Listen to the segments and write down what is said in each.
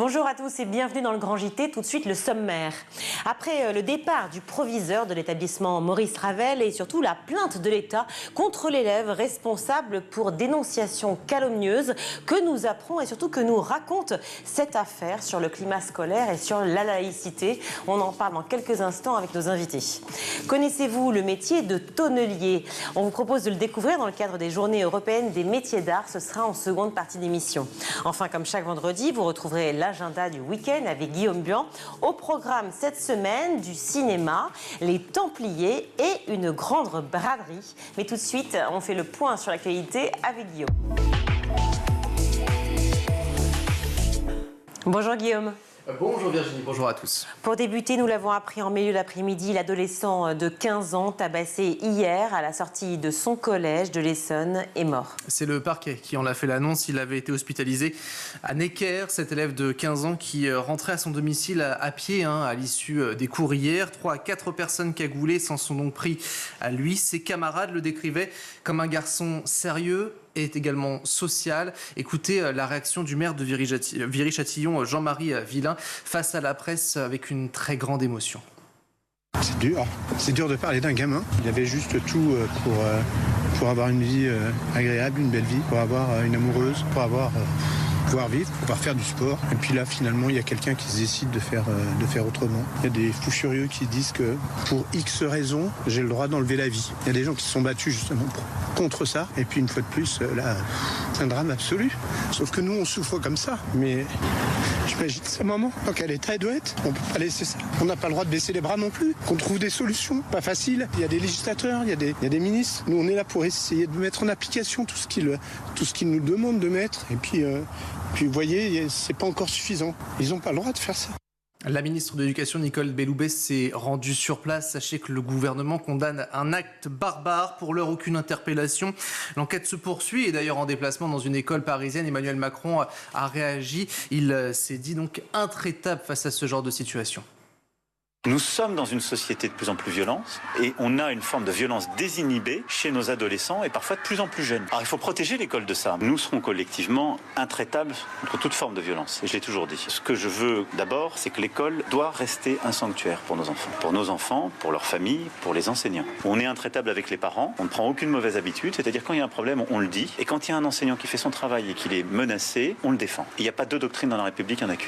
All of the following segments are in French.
Bonjour à tous et bienvenue dans le Grand JT. Tout de suite le sommaire. Après le départ du proviseur de l'établissement Maurice Ravel et surtout la plainte de l'État contre l'élève responsable pour dénonciation calomnieuse, que nous apprend et surtout que nous raconte cette affaire sur le climat scolaire et sur la laïcité. On en parle dans quelques instants avec nos invités. Connaissez-vous le métier de tonnelier? On vous propose de le découvrir dans le cadre des Journées européennes des métiers d'art. Ce sera en seconde partie d'émission. Enfin, comme chaque vendredi, vous retrouverez l'agenda du week-end avec Guillaume Bian. Au programme cette semaine, du cinéma, les Templiers et une grande braderie. Mais tout de suite, on fait le point sur l'actualité avec Guillaume. Bonjour Guillaume. Bonjour Virginie, bonjour à tous. Pour débuter, nous l'avons appris en milieu d'après-midi, l'adolescent de 15 ans tabassé hier à la sortie de son collège de l'Essonne est mort. C'est le parquet qui en a fait l'annonce. Il avait été hospitalisé à Necker, cet élève de 15 ans qui rentrait à son domicile à pied à l'issue des cours hier. 3 à 4 personnes cagoulées s'en sont donc pris à lui. Ses camarades le décrivaient comme un garçon sérieux et également social. Écoutez la réaction du maire de Viry-Châtillon, Jean-Marie Villain, face à la presse avec une très grande émotion. C'est dur de parler d'un gamin. Il avait juste tout pour avoir une vie agréable, une belle vie, pour avoir une amoureuse, pour pouvoir vivre, pour pouvoir faire du sport. Et puis là, finalement, il y a quelqu'un qui décide de faire autrement. Il y a des fous furieux qui disent que pour X raisons, j'ai le droit d'enlever la vie. Il y a des gens qui se sont battus justement contre ça. Et puis une fois de plus, là, c'est un drame absolu. Sauf que nous, on souffre comme ça. Mais j'imagine sa maman, dans quel état elle doit être. On peut pas laisser ça. On n'a pas le droit de baisser les bras non plus. Qu'on trouve des solutions. Pas facile. Il y a des législateurs, il y a des ministres. Nous, on est là pour essayer de mettre en application tout ce qu'ils nous demandent de mettre. Et puis vous voyez, c'est pas encore suffisant. Ils n'ont pas le droit de faire ça. La ministre de l'Éducation, Nicole Belloubet, s'est rendue sur place. Sachez que le gouvernement condamne un acte barbare. Pour l'heure, aucune interpellation. L'enquête se poursuit et d'ailleurs en déplacement dans une école parisienne, Emmanuel Macron a réagi. Il s'est dit donc intraitable face à ce genre de situation. Nous sommes dans une société de plus en plus violente et on a une forme de violence désinhibée chez nos adolescents et parfois de plus en plus jeunes. Alors il faut protéger l'école de ça. Nous serons collectivement intraitables contre toute forme de violence. Et je l'ai toujours dit. Ce que je veux d'abord, c'est que l'école doit rester un sanctuaire pour nos enfants. Pour nos enfants, pour leurs familles, pour les enseignants. On est intraitable avec les parents, on ne prend aucune mauvaise habitude, c'est-à-dire quand il y a un problème, on le dit. Et quand il y a un enseignant qui fait son travail et qu'il est menacé, on le défend. Il n'y a pas deux doctrines dans la République, il y en a qu'une.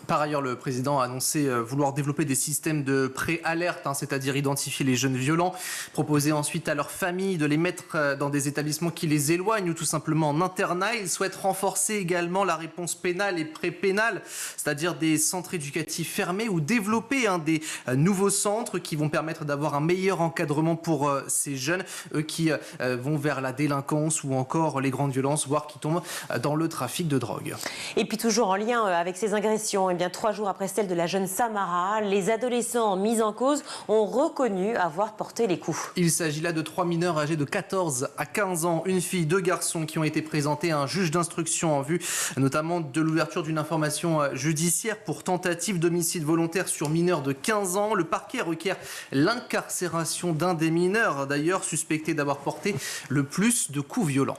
Par ailleurs, le président a annoncé vouloir développer des systèmes de pré-alerte, c'est-à-dire identifier les jeunes violents, proposer ensuite à leurs familles de les mettre dans des établissements qui les éloignent ou tout simplement en internat. Il souhaite renforcer également la réponse pénale et pré-pénale, c'est-à-dire des centres éducatifs fermés ou développer des nouveaux centres qui vont permettre d'avoir un meilleur encadrement pour ces jeunes, eux qui vont vers la délinquance ou encore les grandes violences, voire qui tombent dans le trafic de drogue. Et puis toujours en lien avec ces agressions, 3 jours après celle de la jeune Samara, les adolescents mis en cause ont reconnu avoir porté les coups. Il s'agit là de 3 mineurs âgés de 14 à 15 ans, une fille, 2 garçons qui ont été présentés à un juge d'instruction en vue notamment de l'ouverture d'une information judiciaire pour tentative d'homicide volontaire sur mineur de 15 ans. Le parquet requiert l'incarcération d'un des mineurs, d'ailleurs suspecté d'avoir porté le plus de coups violents.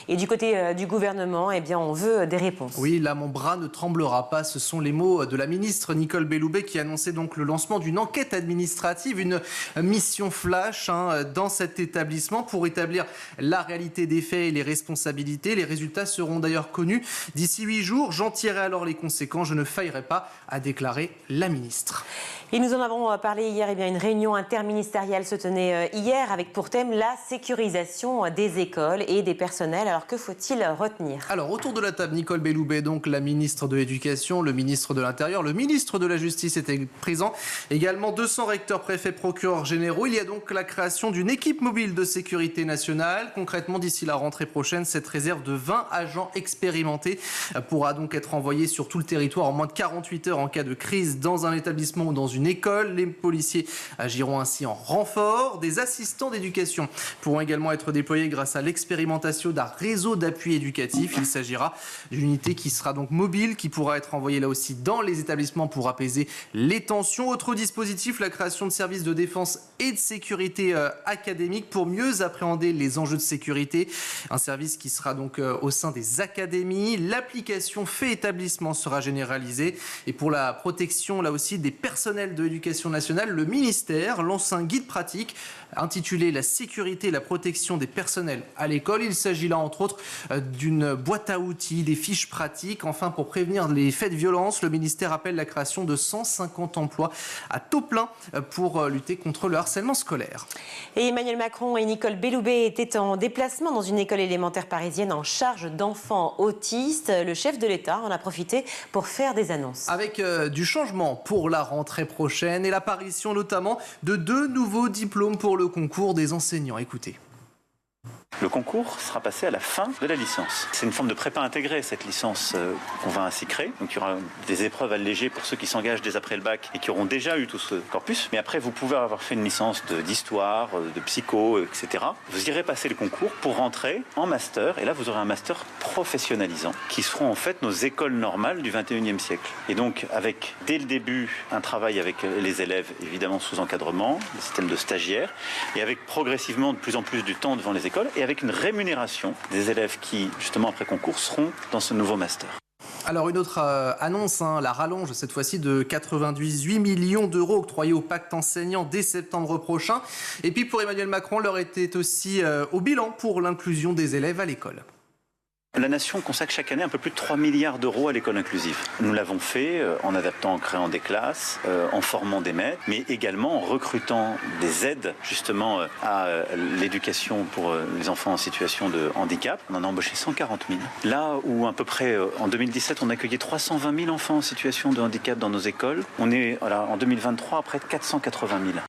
Et du côté du gouvernement, on veut des réponses. Oui, là, mon bras ne tremblera pas. Ce sont les mots de la ministre Nicole Belloubet qui annonçait donc le lancement d'une enquête administrative, une mission flash dans cet établissement pour établir la réalité des faits et les responsabilités. Les résultats seront d'ailleurs connus d'ici 8 jours. J'en tirerai alors les conséquences. Je ne faillerai pas, a déclaré la ministre. Et nous en avons parlé hier. Une réunion interministérielle se tenait hier avec pour thème la sécurisation des écoles et des personnels. Alors que faut-il retenir? Alors autour de la table, Nicole Belloubet, donc la ministre de l'Éducation, le ministre de l'Intérieur, le ministre de la Justice étaient présents. Également 200 recteurs, préfets, procureurs généraux. Il y a donc la création d'une équipe mobile de sécurité nationale. Concrètement, d'ici la rentrée prochaine, cette réserve de 20 agents expérimentés pourra donc être envoyée sur tout le territoire en moins de 48 heures en cas de crise dans un établissement ou dans une école. Les policiers agiront ainsi en renfort. Des assistants d'éducation pourront également être déployés grâce à l'expérimentation d'un réseau d'appui éducatif. Il s'agira d'une unité qui sera donc mobile, qui pourra être envoyée là aussi dans les établissements pour apaiser les tensions. Autre dispositif, la création de services de défense et de sécurité académique pour mieux appréhender les enjeux de sécurité. Un service qui sera donc au sein des académies. L'application Fait Établissement sera généralisée. Et pour la protection là aussi des personnels de l'éducation nationale, le ministère lance un guide pratique intitulé La sécurité et la protection des personnels à l'école. Il s'agit là entre autres d'une boîte à outils, des fiches pratiques. Enfin, pour prévenir les faits de violence, le ministère appelle la création de 150 emplois à taux plein pour lutter contre le harcèlement scolaire. Et Emmanuel Macron et Nicole Belloubet étaient en déplacement dans une école élémentaire parisienne en charge d'enfants autistes. Le chef de l'État en a profité pour faire des annonces. Avec du changement pour la rentrée prochaine et l'apparition notamment de 2 nouveaux diplômes pour le concours des enseignants. Écoutez. Le concours sera passé à la fin de la licence. C'est une forme de prépa intégrée, cette licence qu'on va ainsi créer. Donc il y aura des épreuves allégées pour ceux qui s'engagent dès après le bac et qui auront déjà eu tout ce corpus. Mais après, vous pouvez avoir fait une licence d'histoire, de psycho, etc. Vous irez passer le concours pour rentrer en master. Et là, vous aurez un master professionnalisant qui seront en fait nos écoles normales du 21e siècle. Et donc, avec dès le début un travail avec les élèves, évidemment sous encadrement, le système de stagiaires, et avec progressivement de plus en plus du temps devant les écoles, et avec une rémunération des élèves qui, justement, après concours, seront dans ce nouveau master. Alors une autre annonce, la rallonge cette fois-ci de 98 millions d'euros octroyés au pacte enseignant dès septembre prochain. Et puis pour Emmanuel Macron, l'heure était aussi au bilan pour l'inclusion des élèves à l'école. La nation consacre chaque année un peu plus de 3 milliards d'euros à l'école inclusive. Nous l'avons fait en adaptant, en créant des classes, en formant des maîtres, mais également en recrutant des aides justement à l'éducation pour les enfants en situation de handicap. On en a embauché 140 000. Là où à peu près en 2017 on accueillait 320 000 enfants en situation de handicap dans nos écoles, on est en 2023 à près de 480 000.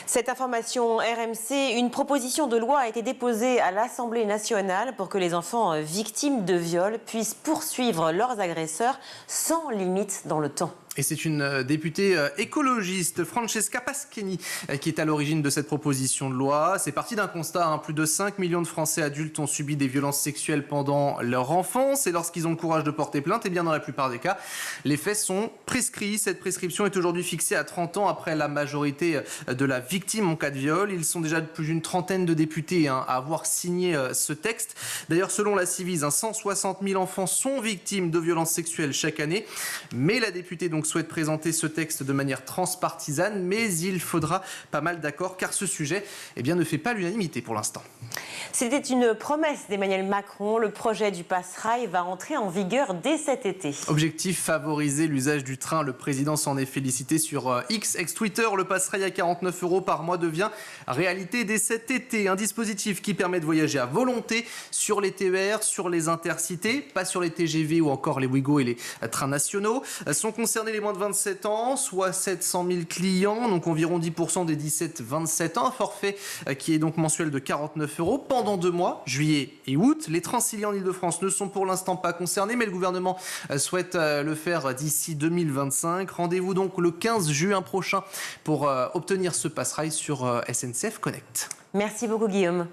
Cette information RMC, une proposition de loi a été déposée à l'Assemblée nationale pour que les enfants victimes de viol puissent poursuivre leurs agresseurs sans limite dans le temps. Et c'est une députée écologiste, Francesca Paschini, qui est à l'origine de cette proposition de loi. C'est parti d'un constat. Plus de 5 millions de Français adultes ont subi des violences sexuelles pendant leur enfance. Et lorsqu'ils ont le courage de porter plainte, et bien dans la plupart des cas, les faits sont prescrits. Cette prescription est aujourd'hui fixée à 30 ans après la majorité de la victime en cas de viol. Ils sont déjà plus d'une trentaine de députés à avoir signé ce texte. D'ailleurs, selon la Ciivise, 160 000 enfants sont victimes de violences sexuelles chaque année. Mais la députée souhaite présenter ce texte de manière transpartisane, mais il faudra pas mal d'accords car ce sujet ne fait pas l'unanimité pour l'instant. C'était une promesse d'Emmanuel Macron. Le projet du Pass-Rail va entrer en vigueur dès cet été. Objectif, favoriser l'usage du train. Le président s'en est félicité sur X, ex-Twitter. Le Pass-Rail à 49 € par mois devient réalité dès cet été. Un dispositif qui permet de voyager à volonté sur les TER, sur les intercités, pas sur les TGV ou encore les Ouigo et les trains nationaux. Sont concernés les moins de 27 ans, soit 700 000 clients, donc environ 10% des 17-27 ans. Un forfait qui est donc mensuel de 49 € pendant 2 mois, juillet et août. Les Transiliens en Ile-de-France ne sont pour l'instant pas concernés, mais le gouvernement souhaite le faire d'ici 2025. Rendez-vous donc le 15 juin prochain pour obtenir ce Pass-Rail sur SNCF Connect. Merci beaucoup Guillaume.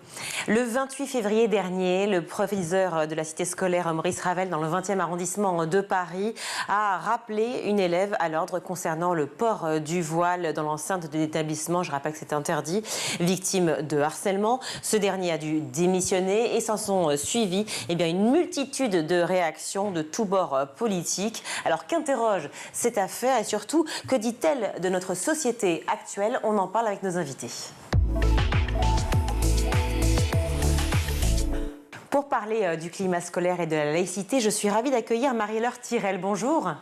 Le 28 février dernier, le proviseur de la cité scolaire Maurice Ravel dans le 20e arrondissement de Paris a rappelé une élève à l'ordre concernant le port du voile dans l'enceinte de l'établissement. Je rappelle que c'est interdit, victime de harcèlement. Ce dernier a dû démissionner et s'en sont suivis une multitude de réactions de tous bords politiques. Alors qu'interroge cette affaire et surtout, que dit-elle de notre société actuelle? On en parle avec nos invités. Pour parler du climat scolaire et de la laïcité, je suis ravie d'accueillir Marie-Laure Tirel. Bonjour.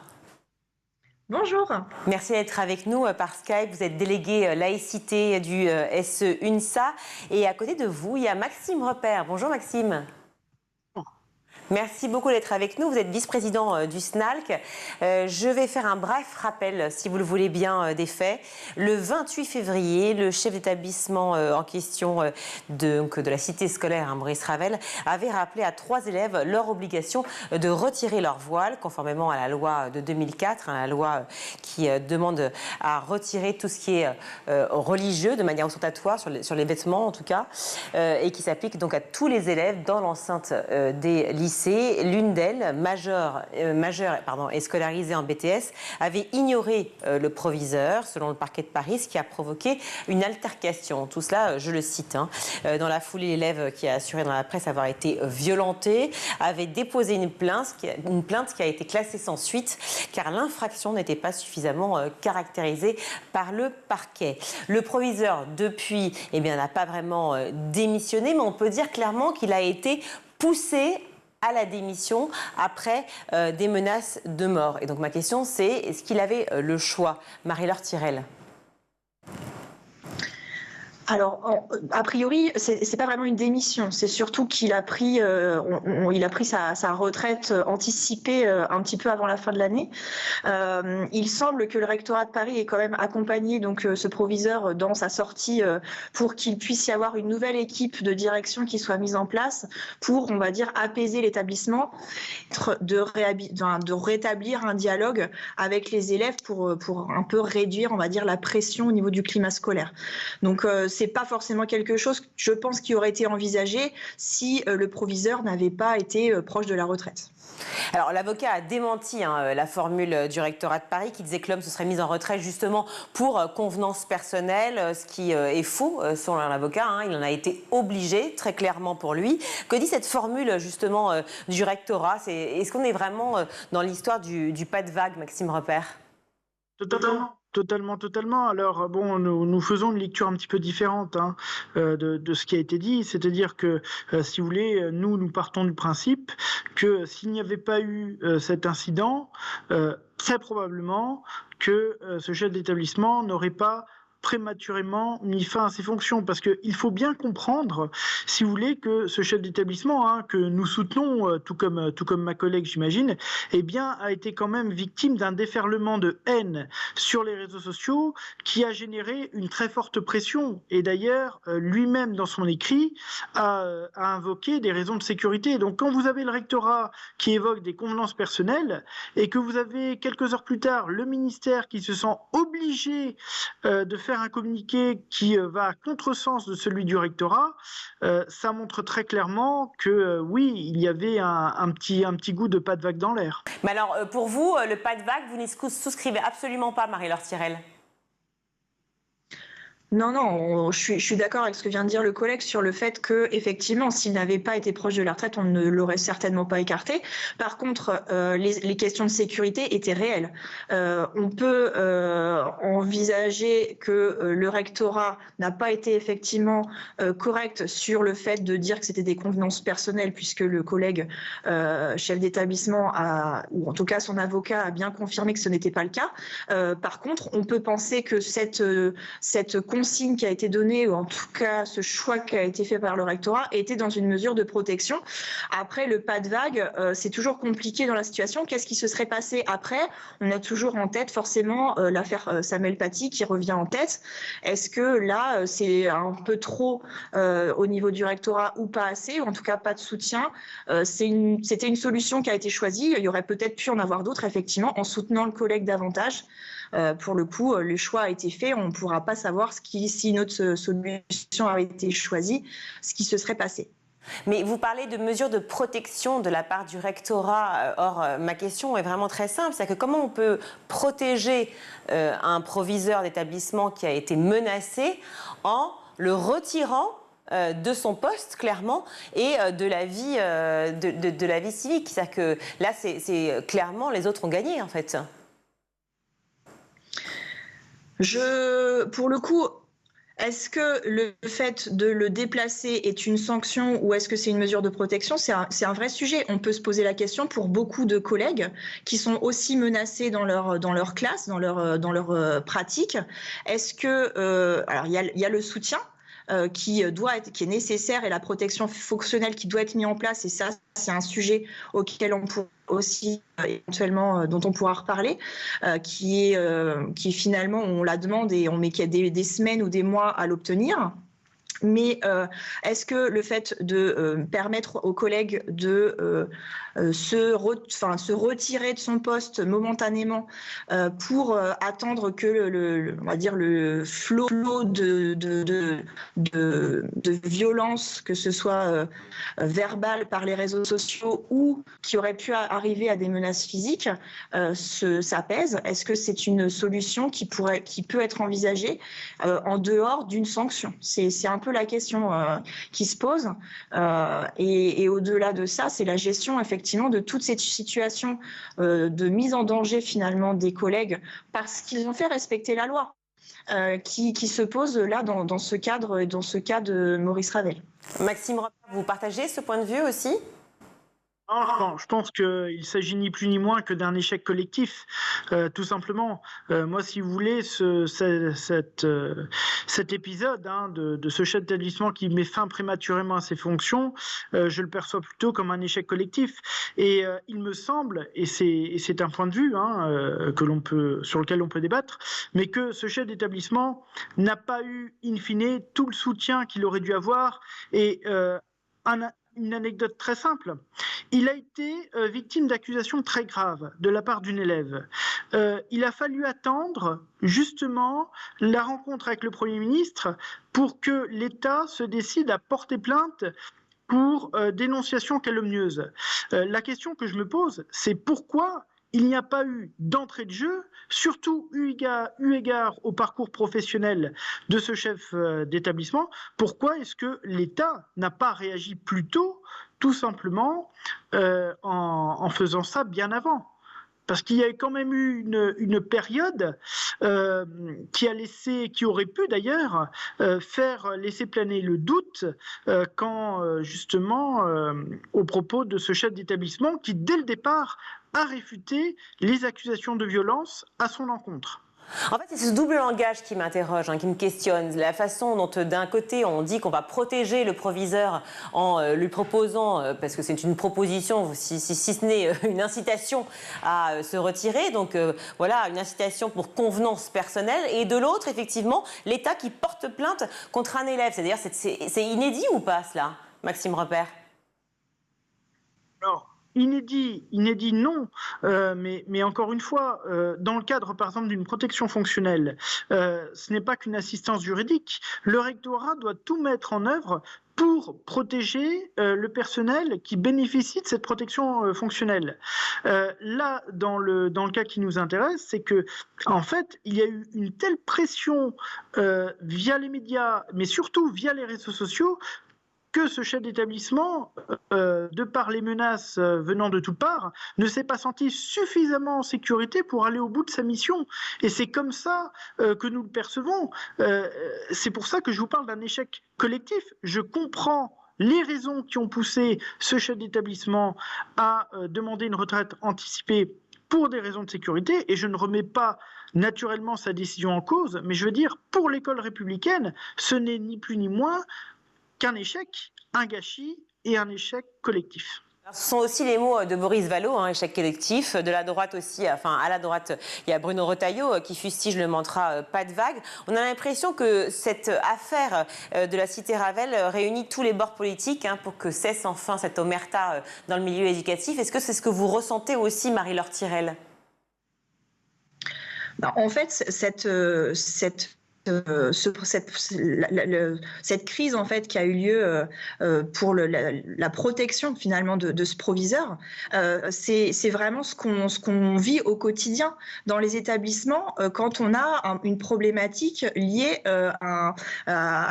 Bonjour. Merci d'être avec nous par Skype. Vous êtes déléguée laïcité du SE UNSA. Et à côté de vous, il y a Maxime Repère. Bonjour Maxime. Merci beaucoup d'être avec nous. Vous êtes vice-président du SNALC. Je vais faire un bref rappel, si vous le voulez bien, des faits. Le 28 février, le chef d'établissement en question de la cité scolaire, Maurice Ravel, avait rappelé à 3 élèves leur obligation de retirer leur voile, conformément à la loi de 2004, la loi qui demande à retirer tout ce qui est religieux de manière ostentatoire, sur les vêtements en tout cas, et qui s'applique donc à tous les élèves dans l'enceinte des lycées. L'une d'elles, majeure et scolarisée en BTS, avait ignoré le proviseur, selon le parquet de Paris, ce qui a provoqué une altercation. Tout cela, je le cite. Dans la foulée, l'élève qui a assuré dans la presse avoir été violenté avait déposé une plainte qui a été classée sans suite, car l'infraction n'était pas suffisamment caractérisée par le parquet. Le proviseur, depuis, n'a pas vraiment démissionné, mais on peut dire clairement qu'il a été poussé à la démission après des menaces de mort. Et donc ma question, c'est est-ce qu'il avait le choix? Marie-Laure Tirel. Alors, a priori, c'est pas vraiment une démission. C'est surtout qu'il a pris, sa retraite anticipée un petit peu avant la fin de l'année. Il semble que le rectorat de Paris ait quand même accompagné donc ce proviseur dans sa sortie pour qu'il puisse y avoir une nouvelle équipe de direction qui soit mise en place pour, on va dire, apaiser l'établissement, de rétablir un dialogue avec les élèves pour un peu réduire, on va dire, la pression au niveau du climat scolaire. Donc, c'est pas forcément quelque chose, je pense, qui aurait été envisagé si le proviseur n'avait pas été proche de la retraite. Alors l'avocat a démenti la formule du rectorat de Paris qui disait que l'homme se serait mis en retrait justement pour convenance personnelle, ce qui est faux selon l'avocat. Il en a été obligé, très clairement pour lui. Que dit cette formule justement du rectorat? Est-ce qu'on est vraiment dans l'histoire du pas de vague, Maxime Repère? Totalement. Alors, bon, nous faisons une lecture un petit peu différente de ce qui a été dit. C'est-à-dire que, si vous voulez, nous partons du principe que s'il n'y avait pas eu cet incident, très probablement que ce chef d'établissement n'aurait pas prématurément mis fin à ses fonctions, parce qu'il faut bien comprendre, si vous voulez, que ce chef d'établissement que nous soutenons, tout comme ma collègue, j'imagine, a été quand même victime d'un déferlement de haine sur les réseaux sociaux qui a généré une très forte pression. Et d'ailleurs, lui-même, dans son écrit, a invoqué des raisons de sécurité. Donc, quand vous avez le rectorat qui évoque des convenances personnelles et que vous avez quelques heures plus tard le ministère qui se sent obligé de faire un communiqué qui va à contresens de celui du rectorat, ça montre très clairement que oui, il y avait un petit goût de pas de vague dans l'air. Mais alors, pour vous, le pas de vague, vous n'y souscrivez absolument pas, Marie-Laure Tirel? Non, je suis d'accord avec ce que vient de dire le collègue sur le fait que, effectivement, s'il n'avait pas été proche de la retraite, on ne l'aurait certainement pas écarté. Par contre, les questions de sécurité étaient réelles. On peut envisager que le rectorat n'a pas été effectivement correct sur le fait de dire que c'était des convenances personnelles, puisque le collègue chef d'établissement ou en tout cas son avocat a bien confirmé que ce n'était pas le cas. Par contre, on peut penser que cette consigne qui a été donnée, ou en tout cas ce choix qui a été fait par le rectorat, était dans une mesure de protection. Après, le pas de vague, c'est toujours compliqué dans la situation. Qu'est-ce qui se serait passé après? On a toujours en tête forcément l'affaire Samuel Paty qui revient en tête. Est-ce que là, c'est un peu trop au niveau du rectorat ou pas assez, ou en tout cas pas de soutien? C'était une solution qui a été choisie. Il y aurait peut-être pu en avoir d'autres, effectivement, en soutenant le collègue davantage. Pour le coup, le choix a été fait. On ne pourra pas savoir si une autre solution avait été choisie, ce qui se serait passé. Mais vous parlez de mesures de protection de la part du rectorat. Or, ma question est vraiment très simple. C'est que comment on peut protéger un proviseur d'établissement qui a été menacé en le retirant de son poste, clairement, et de la vie, de la vie civique. C'est-à-dire que là, c'est clairement, les autres ont gagné, en fait. Pour le coup, est-ce que le fait de le déplacer est une sanction ou est-ce que c'est une mesure de protection? C'est un vrai sujet. On peut se poser la question pour beaucoup de collègues qui sont aussi menacés dans leur classe, dans leur pratique. Est-ce que alors il y a le soutien. qui est nécessaire et la protection fonctionnelle qui doit être mise en place. Et ça, c'est un sujet auquel on pourra aussi éventuellement, dont on pourra reparler, qui finalement, on la demande et on met des semaines ou des mois à l'obtenir. Mais est-ce que le fait de permettre aux collègues de se retirer de son poste momentanément pour attendre que on va dire le flot de violence, que ce soit verbale par les réseaux sociaux ou qui aurait pu arriver à des menaces physiques, s'apaise? Est-ce que c'est une solution qui peut être envisagée en dehors d'une sanction? C'est un peu la question qui se pose. Et au-delà de ça, c'est la gestion effectivement de toute cette situation de mise en danger finalement des collègues parce qu'ils ont fait respecter la loi qui se pose là dans ce cadre, dans ce cas de Maurice Ravel. Maxime Repère, vous partagez ce point de vue aussi ? Non, je pense qu'il s'agit ni plus ni moins que d'un échec collectif, tout simplement. Moi, si vous voulez, cet épisode de ce chef d'établissement qui met fin prématurément à ses fonctions, je le perçois plutôt comme un échec collectif. Et il me semble, et c'est un point de vue sur lequel on peut débattre, mais que ce chef d'établissement n'a pas eu, in fine, tout le soutien qu'il aurait dû avoir. Et une anecdote très simple. Il a été victime d'accusations très graves de la part d'une élève. Il a fallu attendre justement la rencontre avec le Premier ministre pour que l'État se décide à porter plainte pour dénonciation calomnieuse. La question que je me pose, c'est pourquoi il n'y a pas eu d'entrée de jeu, surtout eu égard au parcours professionnel de ce chef d'établissement. Pourquoi est-ce que l'État n'a pas réagi plus tôt, tout simplement en faisant ça bien avant ? Parce qu'il y a quand même eu une période qui aurait pu d'ailleurs laisser planer le doute quand justement au propos de ce chef d'établissement qui dès le départ a réfuté les accusations de violence à son encontre. En fait, c'est ce double langage qui m'interroge, qui me questionne. La façon dont, d'un côté, on dit qu'on va protéger le proviseur en lui proposant, parce que c'est une proposition, si ce n'est une incitation à se retirer, donc voilà, une incitation pour convenance personnelle. Et de l'autre, effectivement, l'État qui porte plainte contre un élève. C'est-à-dire, c'est inédit ou pas, cela, Maxime Repère ? Alors, Inédit, non, mais encore une fois, dans le cadre, par exemple, d'une protection fonctionnelle, ce n'est pas qu'une assistance juridique. Le rectorat doit tout mettre en œuvre pour protéger le personnel qui bénéficie de cette protection fonctionnelle. Là, dans le cas qui nous intéresse, c'est que, en fait, il y a eu une telle pression via les médias, mais surtout via les réseaux sociaux, que ce chef d'établissement, de par les menaces venant de toutes parts, ne s'est pas senti suffisamment en sécurité pour aller au bout de sa mission. Et c'est comme ça que nous le percevons. C'est pour ça que je vous parle d'un échec collectif. Je comprends les raisons qui ont poussé ce chef d'établissement à demander une retraite anticipée pour des raisons de sécurité, et je ne remets pas naturellement sa décision en cause, mais je veux dire, pour l'école républicaine, ce n'est ni plus ni moins qu'un échec, un gâchis et un échec collectif. Ce sont aussi les mots de Boris Vallaud, échec collectif. De la droite aussi, à la droite, il y a Bruno Retailleau qui fustige le mantra pas de vague. On a l'impression que cette affaire de la cité Ravel réunit tous les bords politiques pour que cesse enfin cette omerta dans le milieu éducatif. Est-ce que c'est ce que vous ressentez aussi, Marie-Laure Thirel ? En fait, cette crise en fait qui a eu lieu pour la protection finalement de ce proviseur, c'est vraiment ce qu'on vit au quotidien dans les établissements quand on a une problématique liée à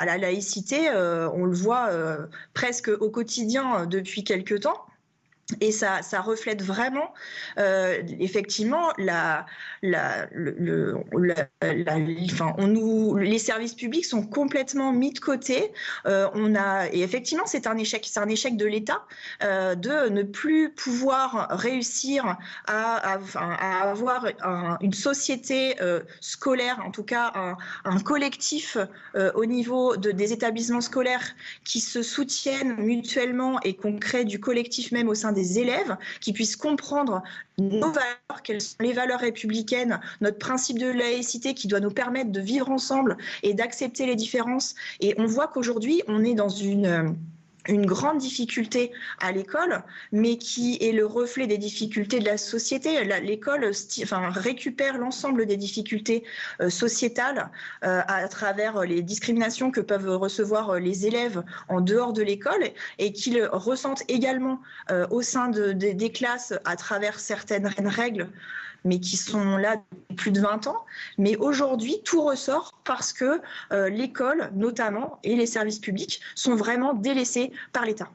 la laïcité. On le voit presque au quotidien depuis quelque temps. Et ça reflète vraiment, effectivement, les services publics sont complètement mis de côté. Et effectivement, c'est un échec de l'État de ne plus pouvoir réussir à avoir une société scolaire, en tout cas un collectif au niveau des établissements scolaires qui se soutiennent mutuellement et qu'on crée du collectif même au sein des élèves, qui puissent comprendre nos valeurs, quelles sont les valeurs républicaines, notre principe de laïcité qui doit nous permettre de vivre ensemble et d'accepter les différences. Et on voit qu'aujourd'hui, on est dans une grande difficulté à l'école, mais qui est le reflet des difficultés de la société. L'école récupère l'ensemble des difficultés sociétales à travers les discriminations que peuvent recevoir les élèves en dehors de l'école et qu'ils ressentent également au sein des classes à travers certaines règles, mais qui sont là depuis plus de 20 ans. Mais aujourd'hui, tout ressort parce que l'école, notamment, et les services publics sont vraiment délaissés par l'État.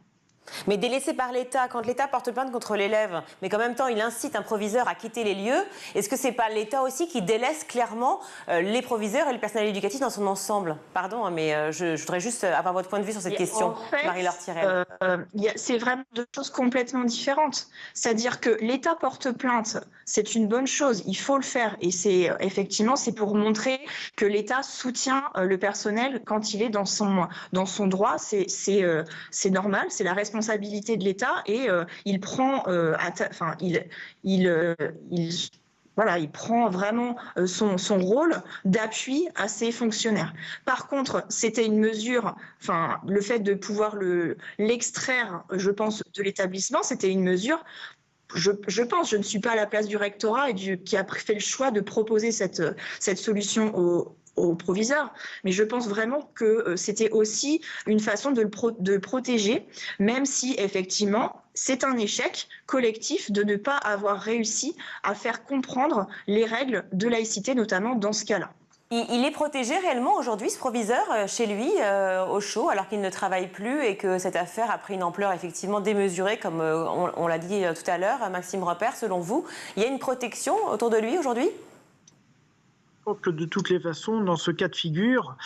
Mais délaissé par l'État, quand l'État porte plainte contre l'élève, mais qu'en même temps il incite un proviseur à quitter les lieux, est-ce que c'est pas l'État aussi qui délaisse clairement les proviseurs et le personnel éducatif dans son ensemble? Pardon, mais je voudrais juste avoir votre point de vue sur cette question, en fait, Marie-Laure Thirel. C'est vraiment deux choses complètement différentes. C'est-à-dire que l'État porte plainte, c'est une bonne chose, il faut le faire. Et c'est pour montrer que l'État soutient le personnel quand il est dans son droit. C'est normal, c'est la responsabilité de l'État et il prend, il prend vraiment son rôle d'appui à ses fonctionnaires. Par contre, c'était une mesure, le fait de pouvoir l'extraire, je pense, de l'établissement, c'était une mesure. Je ne suis pas à la place du rectorat qui a fait le choix de proposer cette solution aux proviseurs, mais je pense vraiment que c'était aussi une façon de le protéger, même si effectivement c'est un échec collectif de ne pas avoir réussi à faire comprendre les règles de laïcité, notamment dans ce cas-là. Il est protégé réellement aujourd'hui, ce proviseur, chez lui, au chaud, alors qu'il ne travaille plus et que cette affaire a pris une ampleur effectivement démesurée, comme on l'a dit tout à l'heure. Maxime Repère, selon vous, il y a une protection autour de lui aujourd'hui ? Que de toutes les façons, dans ce cas de figure,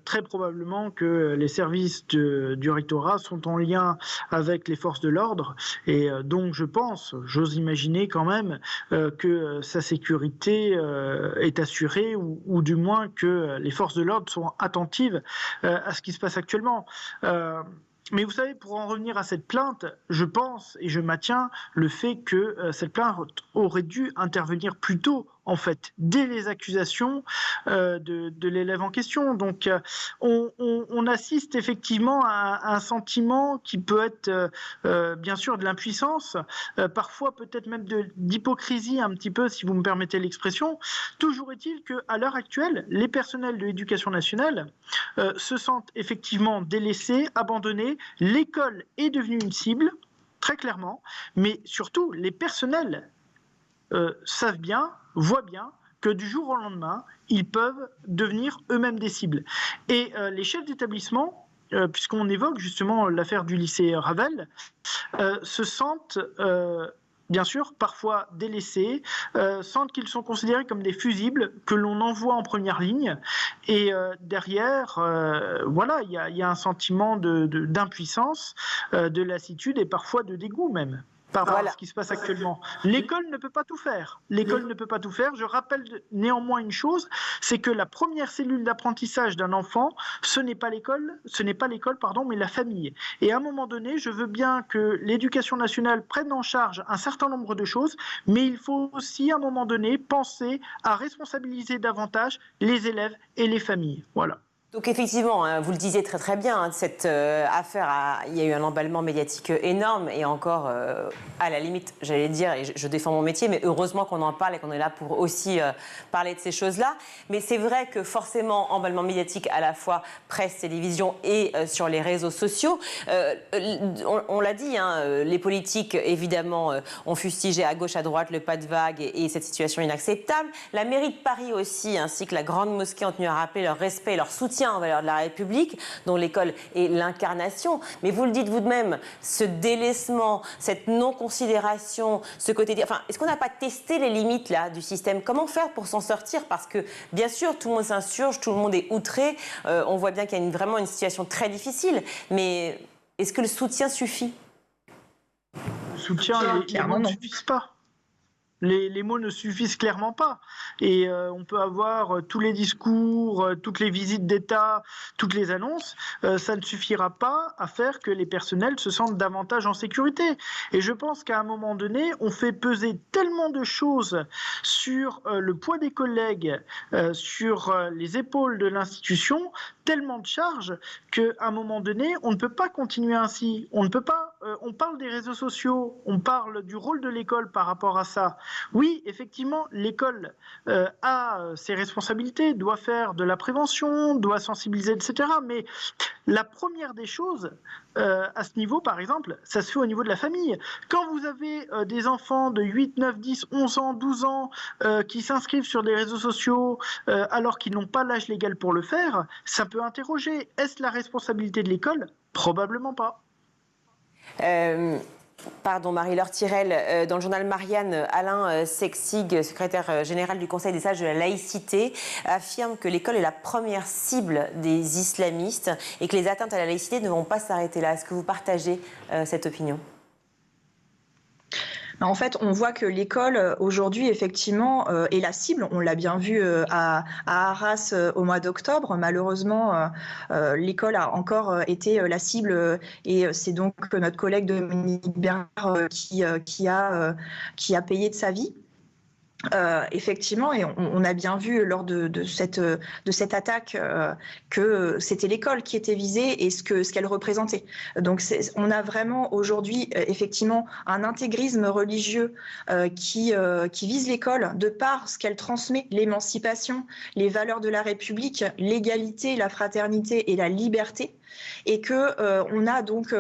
très probablement que les services du rectorat sont en lien avec les forces de l'ordre et donc j'ose imaginer quand même que sa sécurité est assurée ou du moins que les forces de l'ordre sont attentives à ce qui se passe actuellement. Mais vous savez, pour en revenir à cette plainte, je pense et je maintiens le fait que cette plainte aurait dû intervenir plus tôt, en fait, dès les accusations de l'élève en question. Donc, on assiste effectivement à un sentiment qui peut être, bien sûr, de l'impuissance, parfois peut-être même d'hypocrisie un petit peu, si vous me permettez l'expression. Toujours est-il qu'à l'heure actuelle, les personnels de l'éducation nationale se sentent effectivement délaissés, abandonnés. L'école est devenue une cible, très clairement, mais surtout, les personnels savent bien, voient bien que du jour au lendemain, ils peuvent devenir eux-mêmes des cibles. Et les chefs d'établissement, puisqu'on évoque justement l'affaire du lycée Ravel, se sentent bien sûr parfois délaissés, sentent qu'ils sont considérés comme des fusibles que l'on envoie en première ligne. Et derrière, il y a un sentiment d'impuissance, de lassitude et parfois de dégoût même. Par rapport à ce qui se passe actuellement. L'école ne peut pas tout faire. L'école ne peut pas tout faire. Je rappelle néanmoins une chose, c'est que la première cellule d'apprentissage d'un enfant, ce n'est pas l'école, mais la famille. Et à un moment donné, je veux bien que l'éducation nationale prenne en charge un certain nombre de choses, mais il faut aussi à un moment donné penser à responsabiliser davantage les élèves et les familles. Voilà. Donc effectivement, vous le disiez très très bien, cette affaire, il y a eu un emballement médiatique énorme et encore, à la limite, j'allais dire, et je défends mon métier, mais heureusement qu'on en parle et qu'on est là pour aussi parler de ces choses-là. Mais c'est vrai que forcément, emballement médiatique à la fois presse, télévision et sur les réseaux sociaux. On l'a dit, les politiques, évidemment, ont fustigé à gauche, à droite le pas de vague et cette situation inacceptable. La mairie de Paris aussi, ainsi que la Grande Mosquée ont tenu à rappeler leur respect et leur soutien soutien aux valeurs de la République, dont l'école est l'incarnation. Mais vous le dites vous de même, ce délaissement, cette non-considération, ce côté... Enfin, est-ce qu'on n'a pas testé les limites là, du système? Comment faire pour s'en sortir? Parce que, bien sûr, tout le monde s'insurge, tout le monde est outré. On voit bien qu'il y a vraiment une situation très difficile. Mais est-ce que le soutien suffit? Le soutien, les mots ne suffisent pas. Les mots ne suffisent clairement pas. Et on peut avoir tous les discours, toutes les visites d'État, toutes les annonces, ça ne suffira pas à faire que les personnels se sentent davantage en sécurité. Et je pense qu'à un moment donné, on fait peser tellement de choses sur le poids des collègues, sur les épaules de l'institution, tellement de charges qu'à un moment donné, on ne peut pas continuer ainsi. On ne peut pas. On parle des réseaux sociaux, on parle du rôle de l'école par rapport à ça. Oui, effectivement, l'école a ses responsabilités, doit faire de la prévention, doit sensibiliser, etc. Mais la première des choses, à ce niveau, par exemple, ça se fait au niveau de la famille. Quand vous avez des enfants de 8, 9, 10, 11 ans, 12 ans qui s'inscrivent sur des réseaux sociaux alors qu'ils n'ont pas l'âge légal pour le faire, ça peut interroger. Est-ce la responsabilité de l'école? Probablement pas. Pardon, Marie-Laure Tirel, dans le journal Marianne, Alain Sexig, secrétaire général du Conseil des sages de la laïcité, affirme que l'école est la première cible des islamistes et que les atteintes à la laïcité ne vont pas s'arrêter là. Est-ce que vous partagez cette opinion ? En fait, on voit que l'école, aujourd'hui, effectivement, est la cible. On l'a bien vu à Arras au mois d'octobre. Malheureusement, l'école a encore été la cible et c'est donc notre collègue Dominique Bernard qui a payé de sa vie. Effectivement, et on a bien vu lors de cette attaque que c'était l'école qui était visée et ce qu'elle représentait. Donc on a vraiment aujourd'hui effectivement un intégrisme religieux qui vise l'école de par ce qu'elle transmet, l'émancipation, les valeurs de la République, l'égalité, la fraternité et la liberté. Et on a donc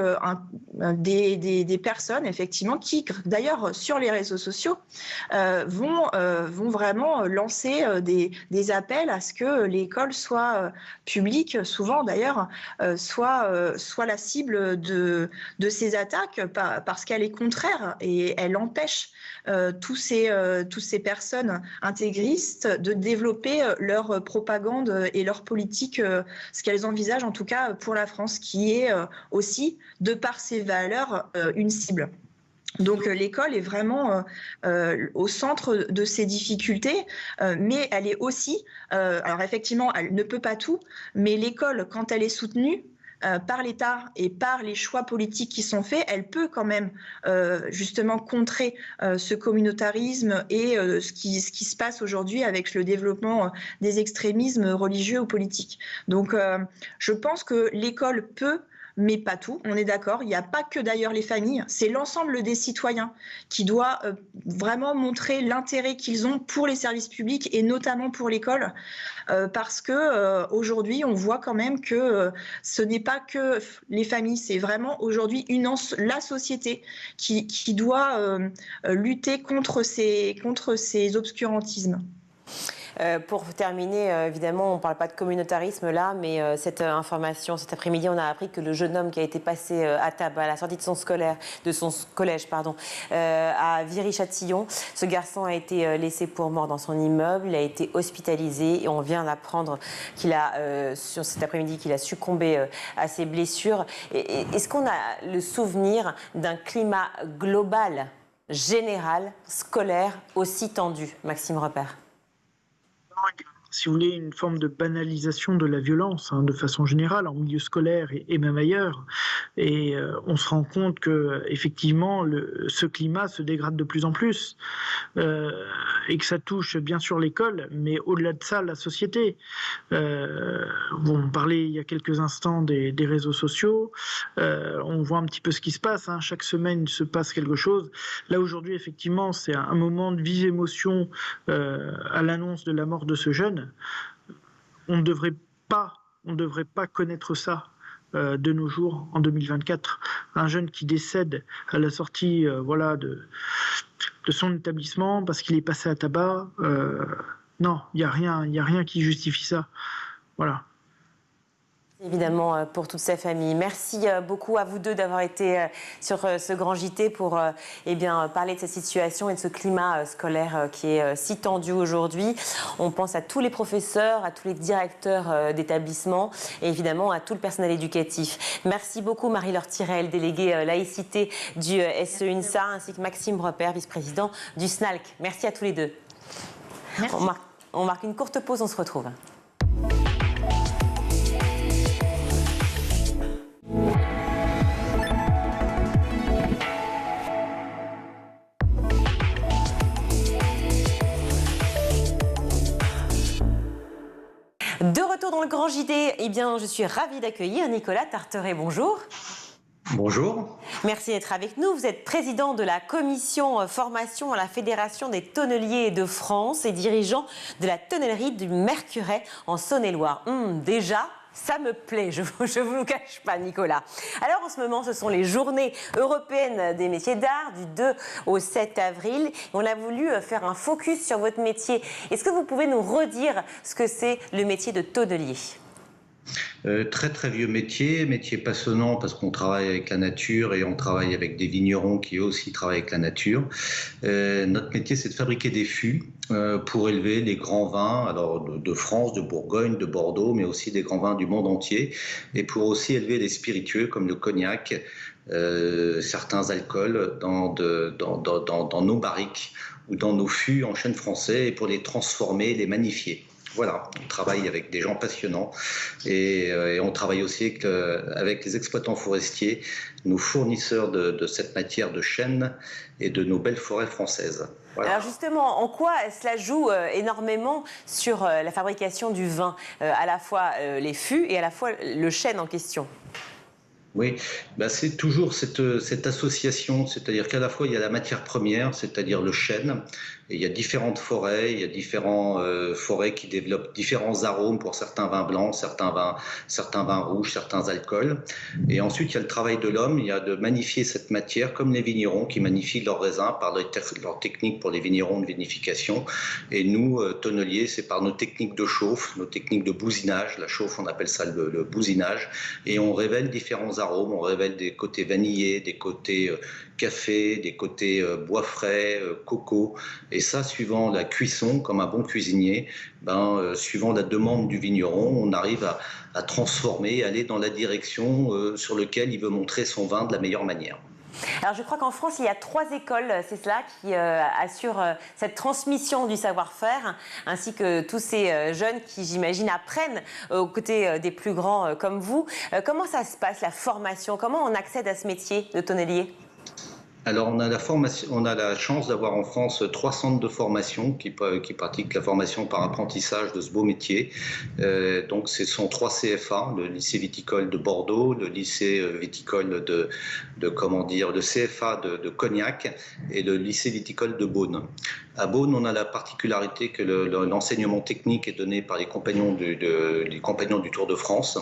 des personnes effectivement qui, d'ailleurs, sur les réseaux sociaux, vont vraiment lancer des appels à ce que l'école soit publique, souvent d'ailleurs, soit la cible de ces attaques parce qu'elle est contraire et elle empêche tous ces personnes intégristes de développer leur propagande et leur politique, ce qu'elles envisagent en tout cas pour la France, qui est aussi, de par ses valeurs, une cible. Donc l'école est vraiment au centre de ces difficultés, mais elle est aussi, alors effectivement, elle ne peut pas tout, mais l'école, quand elle est soutenue, par l'État et par les choix politiques qui sont faits, elle peut quand même justement contrer ce communautarisme et ce qui se passe aujourd'hui avec le développement des extrémismes religieux ou politiques. Donc je pense que l'école peut, mais pas tout, on est d'accord. Il n'y a pas que d'ailleurs les familles, c'est l'ensemble des citoyens qui doit vraiment montrer l'intérêt qu'ils ont pour les services publics et notamment pour l'école, parce que aujourd'hui on voit quand même que ce n'est pas que les familles, c'est vraiment aujourd'hui la société qui doit lutter contre ces obscurantismes. Pour terminer, évidemment, on ne parle pas de communautarisme là, mais cette information, cet après-midi, on a appris que le jeune homme qui a été passé à tabac à la sortie de son collège, à Viry-Châtillon, ce garçon a été laissé pour mort dans son immeuble, il a été hospitalisé et on vient d'apprendre sur cet après-midi qu'il a succombé à ses blessures. Est-ce qu'on a le souvenir d'un climat global, général, scolaire aussi tendu, Maxime Repère ? Si vous voulez, une forme de banalisation de la violence, de façon générale, en milieu scolaire et même ailleurs. Et on se rend compte que effectivement, ce climat se dégrade de plus en plus et que ça touche bien sûr l'école, mais au-delà de ça, la société. On parlait il y a quelques instants des réseaux sociaux. On voit un petit peu ce qui se passe. Chaque semaine, il se passe quelque chose. Là, aujourd'hui, effectivement, c'est un moment de vive émotion à l'annonce de la mort de ce jeune. On ne devrait pas connaître ça de nos jours en 2024. Un jeune qui décède à la sortie de son établissement parce qu'il est passé à tabac. Non, il y a rien qui justifie ça. Voilà. Évidemment, pour toute sa famille. Merci beaucoup à vous deux d'avoir été sur ce grand JT pour parler de cette situation et de ce climat scolaire qui est si tendu aujourd'hui. On pense à tous les professeurs, à tous les directeurs d'établissements et évidemment à tout le personnel éducatif. Merci beaucoup Marie-Laure Tirel, déléguée laïcité du SEUNSA, ainsi que Maxime Repère, vice-président du SNALC. Merci à tous les deux. On marque une courte pause, on se retrouve. De retour dans le grand JT, je suis ravie d'accueillir Nicolas Tarteret. Bonjour. Bonjour. Merci d'être avec nous. Vous êtes président de la commission formation à la Fédération des tonneliers de France et dirigeant de la tonnellerie du Mercuret en Saône-et-Loire. Déjà, ça me plaît, je ne vous le cache pas, Nicolas. Alors, en ce moment, ce sont les journées européennes des métiers d'art, du 2 au 7 avril. On a voulu faire un focus sur votre métier. Est-ce que vous pouvez nous redire ce que c'est le métier de tonnelier ? Très très vieux métier passionnant parce qu'on travaille avec la nature et on travaille avec des vignerons qui eux aussi travaillent avec la nature. Notre métier, c'est de fabriquer des fûts pour élever les grands vins, alors de France, de Bourgogne, de Bordeaux, mais aussi des grands vins du monde entier, et pour aussi élever des spiritueux comme le cognac, certains alcools dans nos barriques ou dans nos fûts en chêne français, et pour les transformer, les magnifier. Voilà, on travaille avec des gens passionnants et on travaille aussi avec les exploitants forestiers, nos fournisseurs de cette matière de chêne et de nos belles forêts françaises. Voilà. Alors justement, en quoi cela joue énormément sur la fabrication du vin, à la fois les fûts et à la fois le chêne en question ? Oui, c'est toujours cette association, c'est-à-dire qu'à la fois il y a la matière première, c'est-à-dire le chêne, et il y a différentes forêts, il y a différentes forêts qui développent différents arômes pour certains vins blancs, certains vins rouges, certains alcools. Et ensuite il y a le travail de l'homme, il y a de magnifier cette matière comme les vignerons qui magnifient leurs raisins par leur technique pour les vignerons de vinification. Et nous, tonneliers, c'est par nos techniques de chauffe, nos techniques de bousinage. La chauffe, on appelle ça le bousinage, et on révèle différents arômes, on révèle des côtés vanillés, des côtés café, des côtés bois frais, coco, et ça suivant la cuisson, comme un bon cuisinier, suivant la demande du vigneron, on arrive à transformer, aller dans la direction sur laquelle il veut montrer son vin de la meilleure manière. Alors je crois qu'en France, il y a 3 écoles, c'est cela, qui assurent cette transmission du savoir-faire, ainsi que tous ces jeunes qui, j'imagine, apprennent aux côtés des plus grands comme vous. Comment ça se passe, la formation ? Comment on accède à ce métier de tonnelier ? Alors on a la chance d'avoir en France 3 centres de formation qui pratiquent la formation par apprentissage de ce beau métier. Donc ce sont 3 CFA, le lycée viticole de Bordeaux, le lycée viticole de CFA de Cognac et le lycée viticole de Beaune. À Beaune, on a la particularité que l'enseignement technique est donné par les compagnons du Tour de France,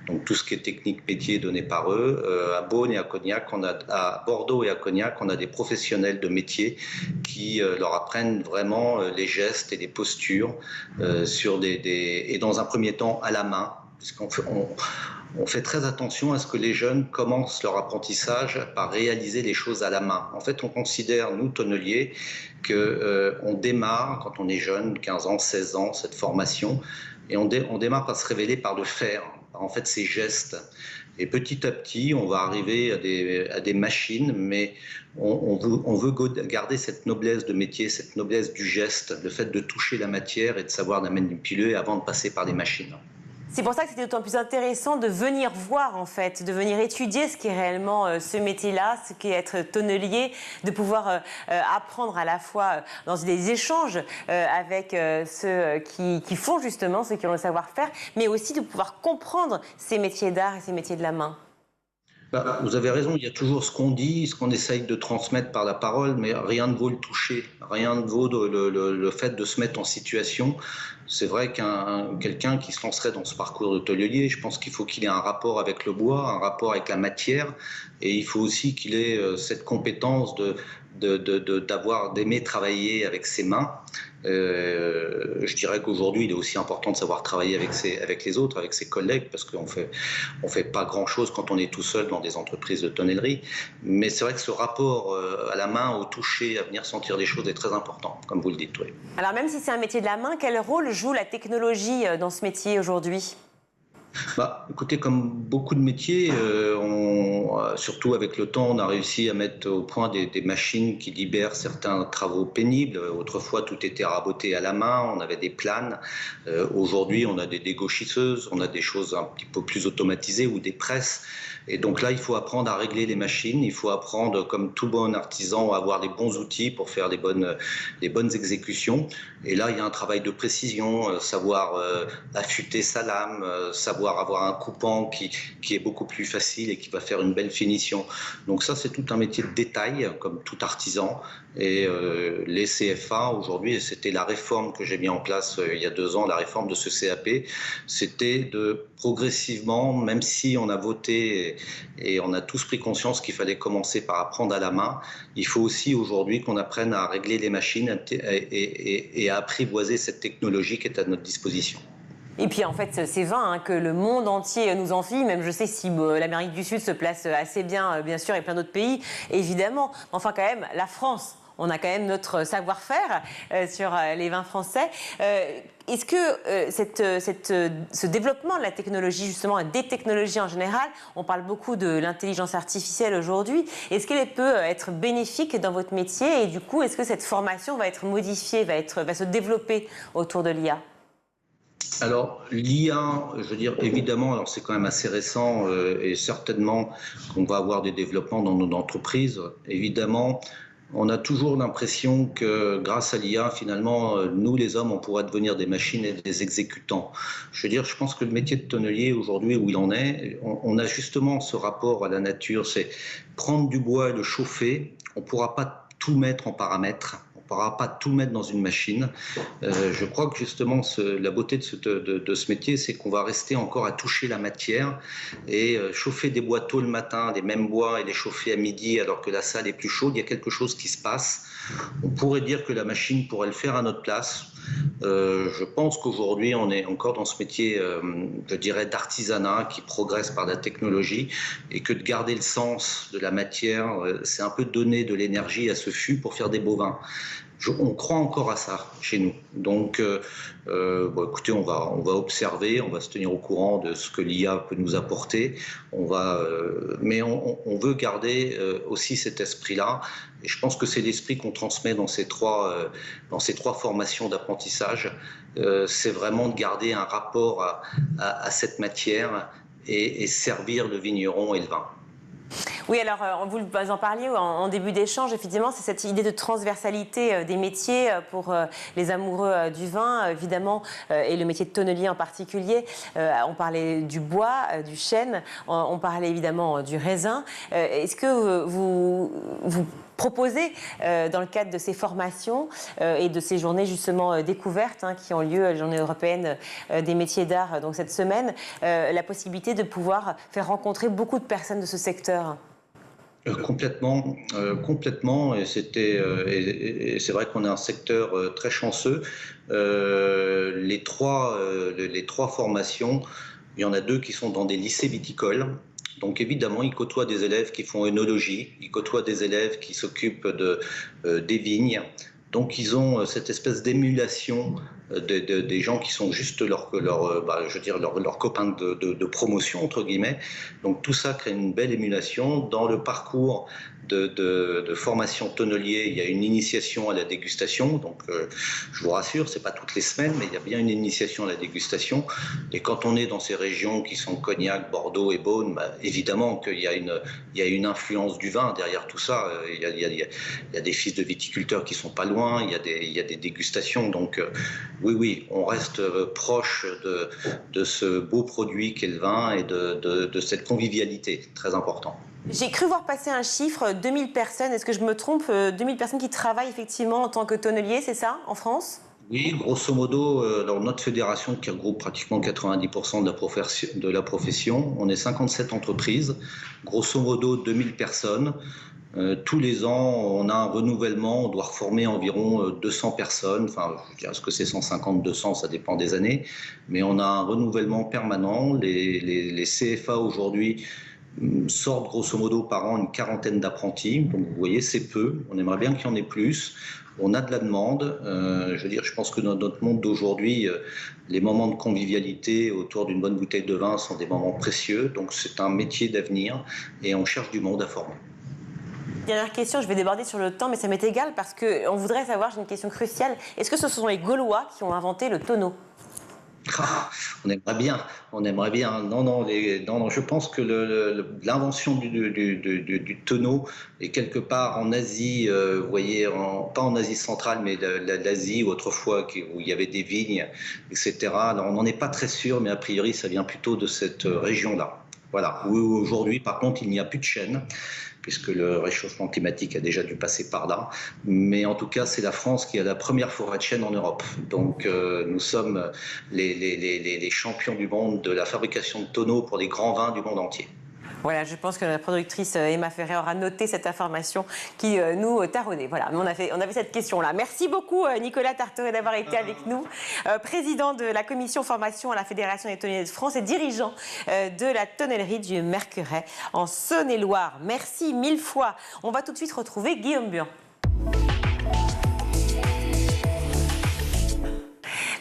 donc tout ce qui est technique métier est donné par eux. À Beaune et à Cognac, à Bordeaux et à Cognac, on a des professionnels de métier qui leur apprennent vraiment les gestes et les postures et dans un premier temps à la main, puisqu'on fait très attention à ce que les jeunes commencent leur apprentissage par réaliser les choses à la main. En fait, on considère, nous, tonneliers, qu'on démarre, quand on est jeune, 15 ans, 16 ans, cette formation, et on démarre par se révéler par le faire, par en fait ces gestes. Et petit à petit, on va arriver à des machines, mais on veut garder cette noblesse de métier, cette noblesse du geste, le fait de toucher la matière et de savoir la manipuler avant de passer par les machines. C'est pour ça que c'était d'autant plus intéressant de venir voir, en fait, de venir étudier ce qu'est réellement ce métier-là, ce qu'est être tonnelier, de pouvoir apprendre à la fois dans des échanges avec ceux qui font justement, ceux qui ont le savoir-faire, mais aussi de pouvoir comprendre ces métiers d'art et ces métiers de la main. Vous avez raison, il y a toujours ce qu'on dit, ce qu'on essaye de transmettre par la parole, mais rien ne vaut le toucher, rien ne vaut le fait de se mettre en situation. C'est vrai quelqu'un qui se lancerait dans ce parcours de tonnelier, je pense qu'il faut qu'il ait un rapport avec le bois, un rapport avec la matière, et il faut aussi qu'il ait cette compétence d'aimer travailler avec ses mains. Je dirais qu'aujourd'hui, il est aussi important de savoir travailler avec les autres, avec ses collègues, parce qu'on fait pas grand-chose quand on est tout seul dans des entreprises de tonnellerie. Mais c'est vrai que ce rapport à la main, au toucher, à venir sentir les choses est très important, comme vous le dites. Oui. Alors même si c'est un métier de la main, quel rôle joue la technologie dans ce métier aujourd'hui ? Écoutez, comme beaucoup de métiers, surtout avec le temps, on a réussi à mettre au point des machines qui libèrent certains travaux pénibles. Autrefois, tout était raboté à la main, on avait des planes. Aujourd'hui, on a des dégauchisseuses, on a des choses un petit peu plus automatisées ou des presses. Et donc là, il faut apprendre à régler les machines, il faut apprendre, comme tout bon artisan, à avoir les bons outils pour faire les bonnes exécutions. Et là, il y a un travail de précision, savoir affûter sa lame, savoir avoir un coupant qui est beaucoup plus facile et qui va faire une belle finition. Donc ça, c'est tout un métier de détail, comme tout artisan. Et les CFA, aujourd'hui, et c'était la réforme que j'ai mis en place il y a 2 ans, la réforme de ce CAP, c'était de progressivement, même si on a voté et on a tous pris conscience qu'il fallait commencer par apprendre à la main, il faut aussi aujourd'hui qu'on apprenne à régler les machines et à apprivoiser cette technologie qui est à notre disposition. Et puis en fait, c'est vain que le monde entier nous envie, même je sais si l'Amérique du Sud se place assez bien, bien sûr, et plein d'autres pays, évidemment. Enfin quand même, la France, on a quand même notre savoir-faire sur les vins français. Est-ce que ce développement de la technologie, justement, des technologies en général, on parle beaucoup de l'intelligence artificielle aujourd'hui, est-ce qu'elle peut être bénéfique dans votre métier? Et du coup, est-ce que cette formation va être modifiée, va se développer autour de l'IA? Alors, l'IA, je veux dire, évidemment, alors c'est quand même assez récent et certainement qu'on va avoir des développements dans nos entreprises. Évidemment, on a toujours l'impression que grâce à l'IA, finalement, nous les hommes, on pourra devenir des machines et des exécutants. Je veux dire, je pense que le métier de tonnelier aujourd'hui, où il en est, on a justement ce rapport à la nature, c'est prendre du bois et le chauffer. On ne pourra pas tout mettre en paramètres. On ne pourra pas tout mettre dans une machine. Je crois que justement, la beauté de ce métier, c'est qu'on va rester encore à toucher la matière et chauffer des bois tôt le matin, les mêmes bois, et les chauffer à midi alors que la salle est plus chaude. Il y a quelque chose qui se passe. On pourrait dire que la machine pourrait le faire à notre place. Je pense qu'aujourd'hui, on est encore dans ce métier, je dirais, d'artisanat qui progresse par la technologie et que de garder le sens de la matière, c'est un peu donner de l'énergie à ce fût pour faire des beaux vins. On croit encore à ça chez nous. Donc, écoutez, on va observer, on va se tenir au courant de ce que l'IA peut nous apporter. Mais on veut garder aussi cet esprit-là. Et je pense que c'est l'esprit qu'on transmet dans ces trois formations d'apprentissage. C'est vraiment de garder un rapport à cette matière et servir le vigneron et le vin. Oui, alors vous en parliez en début d'échange, effectivement, c'est cette idée de transversalité des métiers pour les amoureux du vin, évidemment, et le métier de tonnelier en particulier. On parlait du bois, du chêne, on parlait évidemment du raisin. Est-ce que vous proposez, dans le cadre de ces formations et de ces journées justement découvertes qui ont lieu, la journée européenne des métiers d'art, donc cette semaine, la possibilité de pouvoir faire rencontrer beaucoup de personnes de ce secteur? Complètement, et c'est vrai qu'on est un secteur très chanceux. Les trois formations, il y en a 2 qui sont dans des lycées viticoles. Donc évidemment, ils côtoient des élèves qui font œnologie, ils côtoient des élèves qui s'occupent des vignes. Donc ils ont cette espèce d'émulation des gens qui sont juste leurs copains de promotion, entre guillemets. Donc tout ça crée une belle émulation. Dans le parcours de formation tonnelier, il y a une initiation à la dégustation. Donc je vous rassure, c'est pas toutes les semaines, mais il y a bien une initiation à la dégustation. Et quand on est dans ces régions qui sont Cognac, Bordeaux et Beaune, évidemment qu'il y a une influence du vin derrière tout ça. Il y a des fils de viticulteurs qui sont pas loin, il y a des dégustations. Donc oui, on reste proche de ce beau produit qu'est le vin et de cette convivialité, très important. J'ai cru voir passer un chiffre, 2000 personnes, est-ce que je me trompe, 2000 personnes qui travaillent effectivement en tant que tonnelier, c'est ça, en France ? Oui, grosso modo, dans notre fédération qui regroupe pratiquement 90% de la profession, on est 57 entreprises, grosso modo 2000 personnes. Tous les ans, on a un renouvellement, on doit reformer environ 200 personnes, enfin, je dirais, est-ce que c'est 150, 200, ça dépend des années, mais on a un renouvellement permanent. Les CFA aujourd'hui sortent grosso modo par an une quarantaine d'apprentis, donc vous voyez, c'est peu, on aimerait bien qu'il y en ait plus. On a de la demande. Je veux dire, je pense que dans notre monde d'aujourd'hui, les moments de convivialité autour d'une bonne bouteille de vin sont des moments précieux. Donc c'est un métier d'avenir et on cherche du monde à former. Dernière question, je vais déborder sur le temps, mais ça m'est égal parce qu'on voudrait savoir, j'ai une question cruciale, est-ce que ce sont les Gaulois qui ont inventé le tonneau ? On aimerait bien. Non, je pense que l'invention du tonneau est quelque part en Asie, vous voyez, pas en Asie centrale, mais l'Asie, autrefois, où il y avait des vignes, etc. Alors, on n'en est pas très sûr, mais a priori, ça vient plutôt de cette région-là. Voilà. Où aujourd'hui, par contre, il n'y a plus de chêne, puisque le réchauffement climatique a déjà dû passer par là. Mais en tout cas, c'est la France qui a la première forêt de chêne en Europe. Donc nous sommes les champions du monde de la fabrication de tonneaux pour les grands vins du monde entier. Voilà, je pense que la productrice Emma Ferret aura noté cette information qui nous taronnait. Voilà, mais on avait cette question-là. Merci beaucoup Nicolas Tarteret d'avoir été avec nous, président de la commission formation à la Fédération des tonneliers de France et dirigeant de la tonnellerie du Mercurey en Saône-et-Loire. Merci mille fois. On va tout de suite retrouver Guillaume Buan.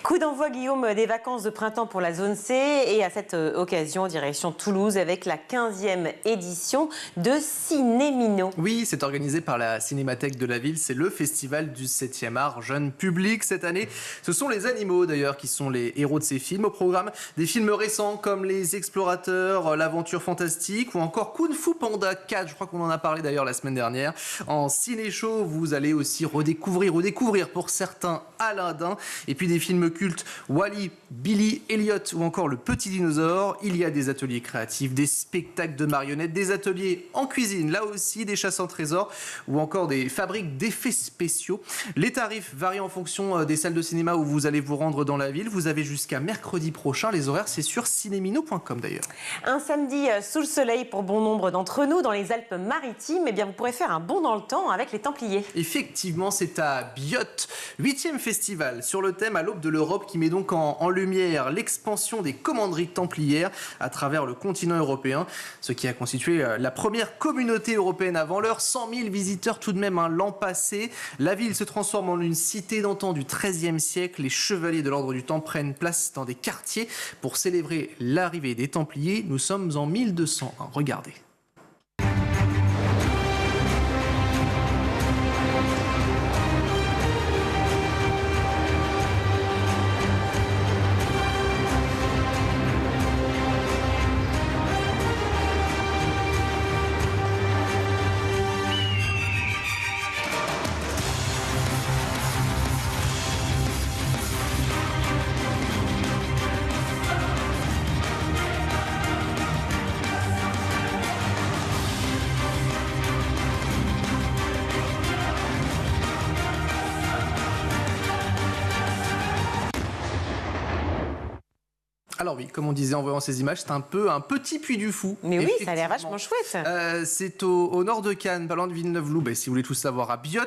Coup d'envoi, Guillaume, des vacances de printemps pour la zone C et à cette occasion, direction Toulouse avec la 15e édition de Cinémino. Oui, c'est organisé par la Cinémathèque de la ville. C'est le festival du 7e art jeune public cette année. Ce sont les animaux d'ailleurs qui sont les héros de ces films. Au programme, des films récents comme Les Explorateurs, L'Aventure Fantastique ou encore Kung Fu Panda 4. Je crois qu'on en a parlé d'ailleurs la semaine dernière. En ciné-show, vous allez aussi redécouvrir pour certains Aladdin et puis des films cultes Wall-E, Billy Elliot ou encore Le Petit Dinosaure. Il y a des ateliers créatifs, des spectacles de marionnettes, des ateliers en cuisine, là aussi des chasses en trésors ou encore des fabriques d'effets spéciaux. Les tarifs varient en fonction des salles de cinéma où vous allez vous rendre dans la ville. Vous avez jusqu'à mercredi prochain. Les horaires, c'est sur cinemino.com d'ailleurs. Un samedi sous le soleil pour bon nombre d'entre nous dans les Alpes-Maritimes. Eh bien, vous pourrez faire un bond dans le temps avec les Templiers. Effectivement, c'est à Biot, 8e festival sur le thème à l'aube de l'Europe qui met donc en lumière l'expansion des commanderies templières à travers le continent européen, ce qui a constitué la première communauté européenne avant l'heure. 100 000 visiteurs tout de même l'an passé. La ville se transforme en une cité d'antan du XIIIe siècle. Les chevaliers de l'ordre du Temps prennent place dans des quartiers pour célébrer l'arrivée des Templiers. Nous sommes en 1201. Regardez. Alors oui, comme on disait en voyant ces images, c'est un petit Puy du Fou. Mais oui, ça a l'air vachement chouette. C'est au nord de Cannes, pas loin de Villeneuve-Loubet, si vous voulez tout savoir, à Biot.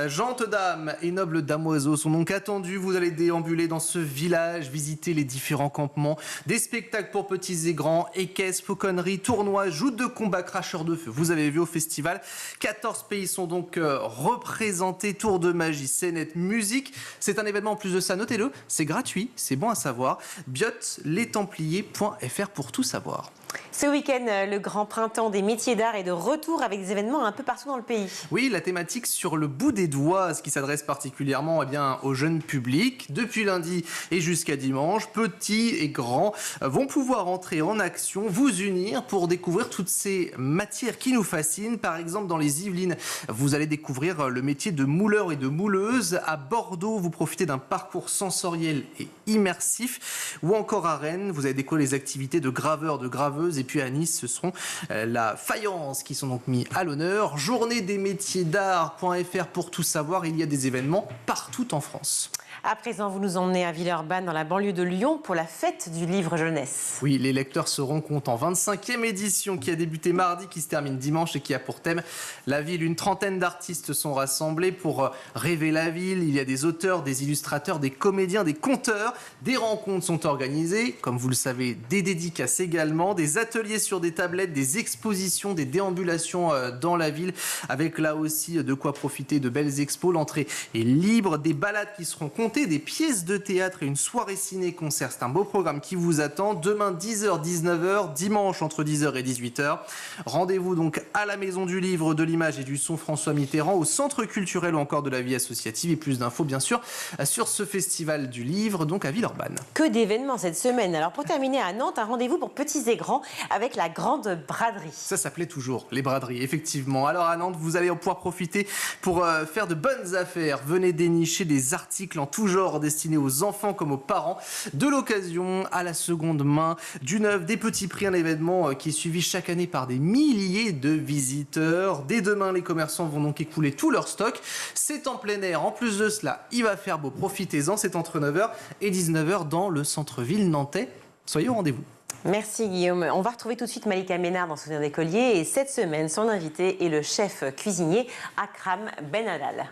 Gentes dames et nobles damoiseaux sont donc attendus. Vous allez déambuler dans ce village, visiter les différents campements, des spectacles pour petits et grands, équestres, fauconneries, tournois, joutes de combat, cracheurs de feu. Vous avez vu au festival, 14 pays sont donc représentés, tour de magie, scénette, musique. C'est un événement en plus de ça, notez-le, c'est gratuit, c'est bon à savoir. Biot, lestempliers.fr pour tout savoir. Ce week-end, le grand printemps des métiers d'art est de retour avec des événements un peu partout dans le pays. Oui, la thématique sur le bout des doigts, ce qui s'adresse particulièrement au jeune public. Depuis lundi et jusqu'à dimanche, petits et grands vont pouvoir entrer en action, vous unir pour découvrir toutes ces matières qui nous fascinent. Par exemple, dans les Yvelines, vous allez découvrir le métier de mouleur et de mouleuse. À Bordeaux, vous profitez d'un parcours sensoriel et immersif. Ou encore à Rennes, vous allez découvrir les activités de graveurs, de graveuses. Et puis à Nice, ce seront la faïence qui sont donc mis à l'honneur. Journée des métiers d'art.fr pour tout savoir. Il y a des événements partout en France. À présent, vous nous emmenez à Villeurbanne, dans la banlieue de Lyon, pour la fête du livre jeunesse. Oui, les lecteurs se rencontrent en 25e édition qui a débuté mardi, qui se termine dimanche et qui a pour thème la ville. Une trentaine d'artistes sont rassemblés pour rêver la ville. Il y a des auteurs, des illustrateurs, des comédiens, des conteurs. Des rencontres sont organisées, comme vous le savez, des dédicaces également, des ateliers sur des tablettes, des expositions, des déambulations dans la ville, avec là aussi de quoi profiter de belles expos. L'entrée est libre, des balades qui seront comptées, des pièces de théâtre et une soirée ciné-concert. C'est un beau programme qui vous attend. Demain, 10h, 19h, dimanche entre 10h et 18h. Rendez-vous donc à la Maison du Livre, de l'Image et du Son François Mitterrand, au Centre culturel ou encore de la vie associative. Et plus d'infos, bien sûr, sur ce festival du livre, donc à Villeurbanne. Que d'événements cette semaine. Alors pour terminer à Nantes, un rendez-vous pour petits et grands avec la Grande Braderie. Ça s'appelait toujours les braderies, effectivement. Alors à Nantes, vous allez pouvoir profiter pour faire de bonnes affaires. Venez dénicher des articles en tout genre destinés aux enfants comme aux parents. De l'occasion à la seconde main, du neuf, des petits prix, un événement qui est suivi chaque année par des milliers de visiteurs. Dès demain, les commerçants vont donc écouler tout leur stock. C'est en plein air. En plus de cela, il va faire beau. Profitez-en. C'est entre 9h et 19h dans le centre-ville nantais. Soyez au rendez-vous. Merci Guillaume. On va retrouver tout de suite Malika Ménard dans Souvenir d'écolier. Et cette semaine, son invité est le chef cuisinier Akram Benadal.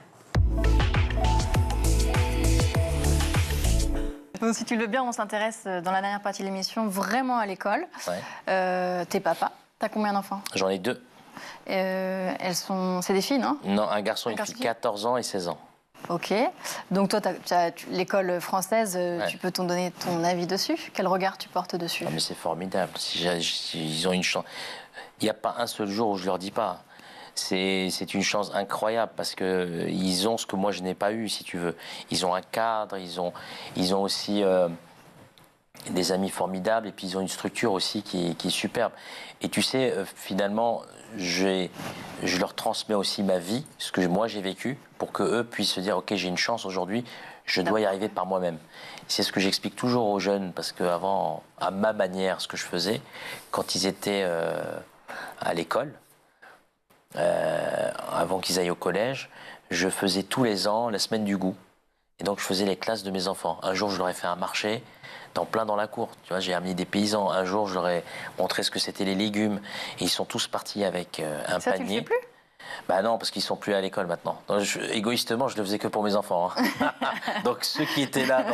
Donc, si tu le veux bien, on s'intéresse dans la dernière partie de l'émission vraiment à l'école. Ouais. T'es papa. T'as combien d'enfants? J'en ai 2. C'est des filles, non? Non, un garçon, une fille, 14 ans et 16 ans. Ok. Donc toi, l'école française, ouais. Tu peux donner ton avis dessus? Quel regard tu portes dessus? Ah, mais c'est formidable. Ils ont une chance. Il n'y a pas un seul jour où je ne leur dis pas. C'est une chance incroyable parce qu'ils ont ce que moi je n'ai pas eu, si tu veux. Ils ont un cadre, ils ont aussi des amis formidables et puis ils ont une structure aussi qui est superbe. Et tu sais, finalement, je leur transmets aussi ma vie, ce que moi j'ai vécu, pour qu'eux puissent se dire « Ok, j'ai une chance aujourd'hui, je dois y arriver par moi-même ». C'est ce que j'explique toujours aux jeunes, parce qu'avant, à ma manière, ce que je faisais, quand ils étaient à l'école, avant qu'ils aillent au collège, je faisais tous les ans la semaine du goût. Et donc je faisais les classes de mes enfants. Un jour, je leur ai fait un marché dans la cour. Tu vois, j'ai amené des paysans. Un jour, je leur ai montré ce que c'était les légumes. Et ils sont tous partis avec un ça, panier. Tu le fais plus? Bah non, parce qu'ils sont plus à l'école maintenant. Donc, égoïstement, je le faisais que pour mes enfants. Hein. Donc ceux qui étaient là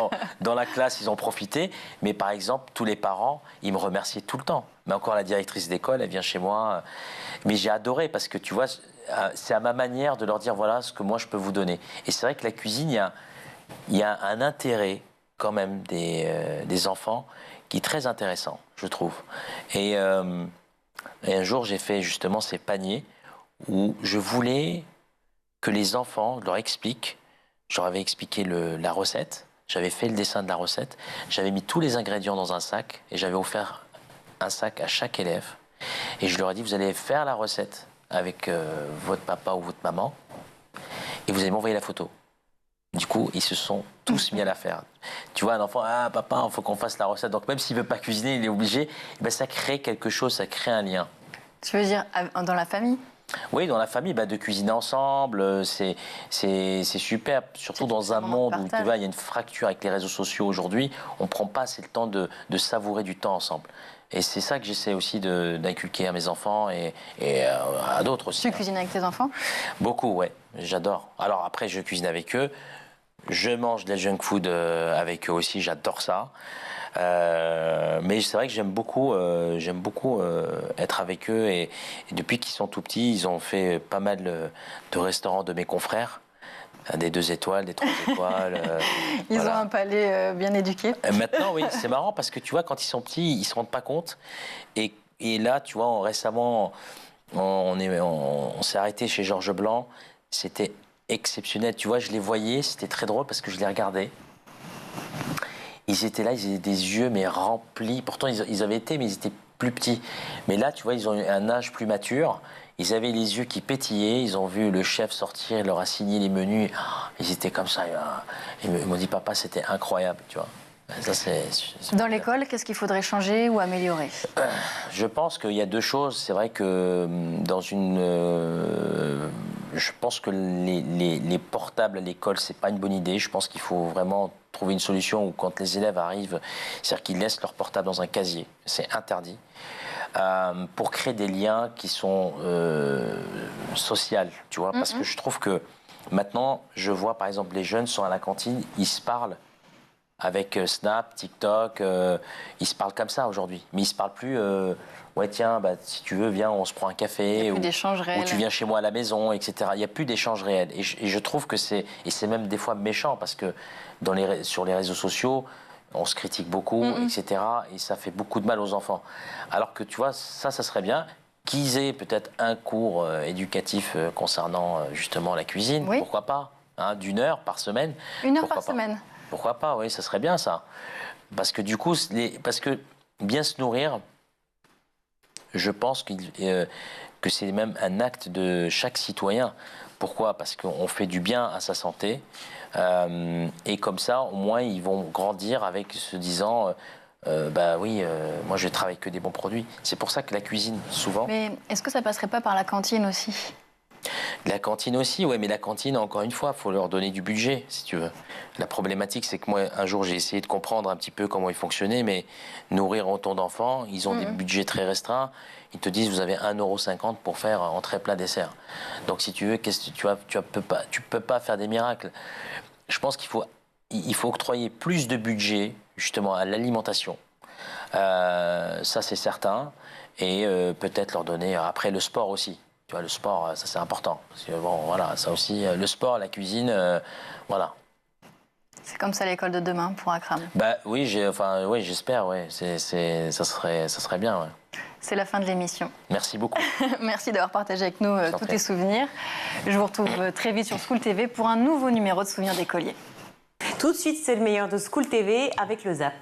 dans la classe, ils ont profité. Mais par exemple, tous les parents, ils me remerciaient tout le temps. Mais encore la directrice d'école, elle vient chez moi. Mais j'ai adoré parce que tu vois, c'est à ma manière de leur dire voilà ce que moi je peux vous donner. Et c'est vrai que la cuisine, il y a un intérêt quand même des enfants qui est très intéressant, je trouve. Et un jour, j'ai fait justement ces paniers où je voulais que les enfants, je leur explique, je leur avais expliqué la recette, j'avais fait le dessin de la recette, j'avais mis tous les ingrédients dans un sac et j'avais offert un sac à chaque élève. Et je leur ai dit, vous allez faire la recette avec votre papa ou votre maman et vous allez m'envoyer la photo. Du coup, ils se sont tous mis à la faire. Tu vois, un enfant, ah papa, il faut qu'on fasse la recette. Donc même s'il ne veut pas cuisiner, il est obligé. Ben, ça crée quelque chose, ça crée un lien. Tu veux dire dans la famille? Oui, dans la famille, de cuisiner ensemble, c'est super. Surtout dans un monde où tu vois, il y a une fracture avec les réseaux sociaux aujourd'hui. On ne prend pas assez le temps de savourer du temps ensemble. Et c'est ça que j'essaie aussi d'inculquer à mes enfants et à d'autres aussi. Tu cuisines avec tes enfants? Beaucoup, ouais. J'adore. Alors après, je cuisine avec eux. Je mange de la junk food avec eux aussi. J'adore ça. Mais c'est vrai que j'aime beaucoup être avec eux. Et depuis qu'ils sont tout petits, ils ont fait pas mal de restaurants de mes confrères. Des 2 étoiles, des 3 étoiles. Ils ont un palais bien éduqué. Maintenant, oui, c'est marrant parce que tu vois, quand ils sont petits, ils ne se rendent pas compte. Et là, tu vois, récemment, on s'est arrêté chez Georges Blanc. C'était exceptionnel. Tu vois, je les voyais, c'était très drôle parce que je les regardais. Ils étaient là, ils avaient des yeux mais remplis. Pourtant, ils avaient été, mais ils étaient plus petits. Mais là, tu vois, ils ont un âge plus mature. Ils avaient les yeux qui pétillaient. Ils ont vu le chef sortir, il leur a signé les menus. Ils étaient comme ça. Ils m'ont dit, papa, c'était incroyable, tu vois. Ça, dans l'école, qu'est-ce qu'il faudrait changer ou améliorer? Je pense qu'il y a 2 choses. C'est vrai que dans je pense que les portables à l'école, c'est pas une bonne idée. Je pense qu'il faut vraiment trouver une solution où quand les élèves arrivent, c'est-à-dire qu'ils laissent leur portable dans un casier, c'est interdit, pour créer des liens qui sont sociaux, tu vois, parce que je trouve que maintenant, je vois par exemple les jeunes sont à la cantine, ils se parlent avec Snap, TikTok, ils se parlent comme ça aujourd'hui, mais ils se parlent plus. Ouais, tiens, bah, si tu veux, viens, on se prend un café. Il n'y a plus d'échange réel. Ou tu viens chez moi à la maison, etc. Il n'y a plus d'échange réel. Et je trouve que c'est même des fois méchant parce que sur les réseaux sociaux, on se critique beaucoup, etc. Et ça fait beaucoup de mal aux enfants. Alors que tu vois, ça serait bien qu'ils aient peut-être un cours éducatif concernant justement la cuisine. Oui. Pourquoi pas, hein, d'1 heure par semaine. 1 heure par semaine. Pourquoi pas, oui, ça serait bien ça. Parce que du coup, parce que bien se nourrir, je pense que c'est même un acte de chaque citoyen. Pourquoi ? Parce qu'on fait du bien à sa santé. Et comme ça, au moins, ils vont grandir avec se disant bah oui, moi je travaille que des bons produits. C'est pour ça que la cuisine, souvent... Mais est-ce que ça passerait pas par la cantine aussi ? La cantine aussi, ouais, mais la cantine, encore une fois, il faut leur donner du budget, si tu veux. La problématique, c'est que moi, un jour, j'ai essayé de comprendre un petit peu comment ils fonctionnaient, mais nourrir autant d'enfants, ils ont des budgets très restreints. Ils te disent, vous avez 1,50 € pour faire entrée, plat, dessert. Donc, si tu veux, tu peux pas faire des miracles. Je pense qu'il faut octroyer plus de budget, justement, à l'alimentation. Ça, c'est certain. Et peut-être leur donner, après, le sport aussi. Tu vois, le sport, ça c'est important. Parce que, bon, voilà, ça aussi, le sport, la cuisine, voilà. C'est comme ça l'école de demain pour Akram. Bah oui, j'espère, ouais. Ça serait bien, ouais. C'est la fin de l'émission. Merci beaucoup. Merci d'avoir partagé avec nous tous tes souvenirs. Je vous retrouve très vite sur School TV pour un nouveau numéro de Souvenirs d'écoliers. Tout de suite, c'est le meilleur de School TV avec le Zap.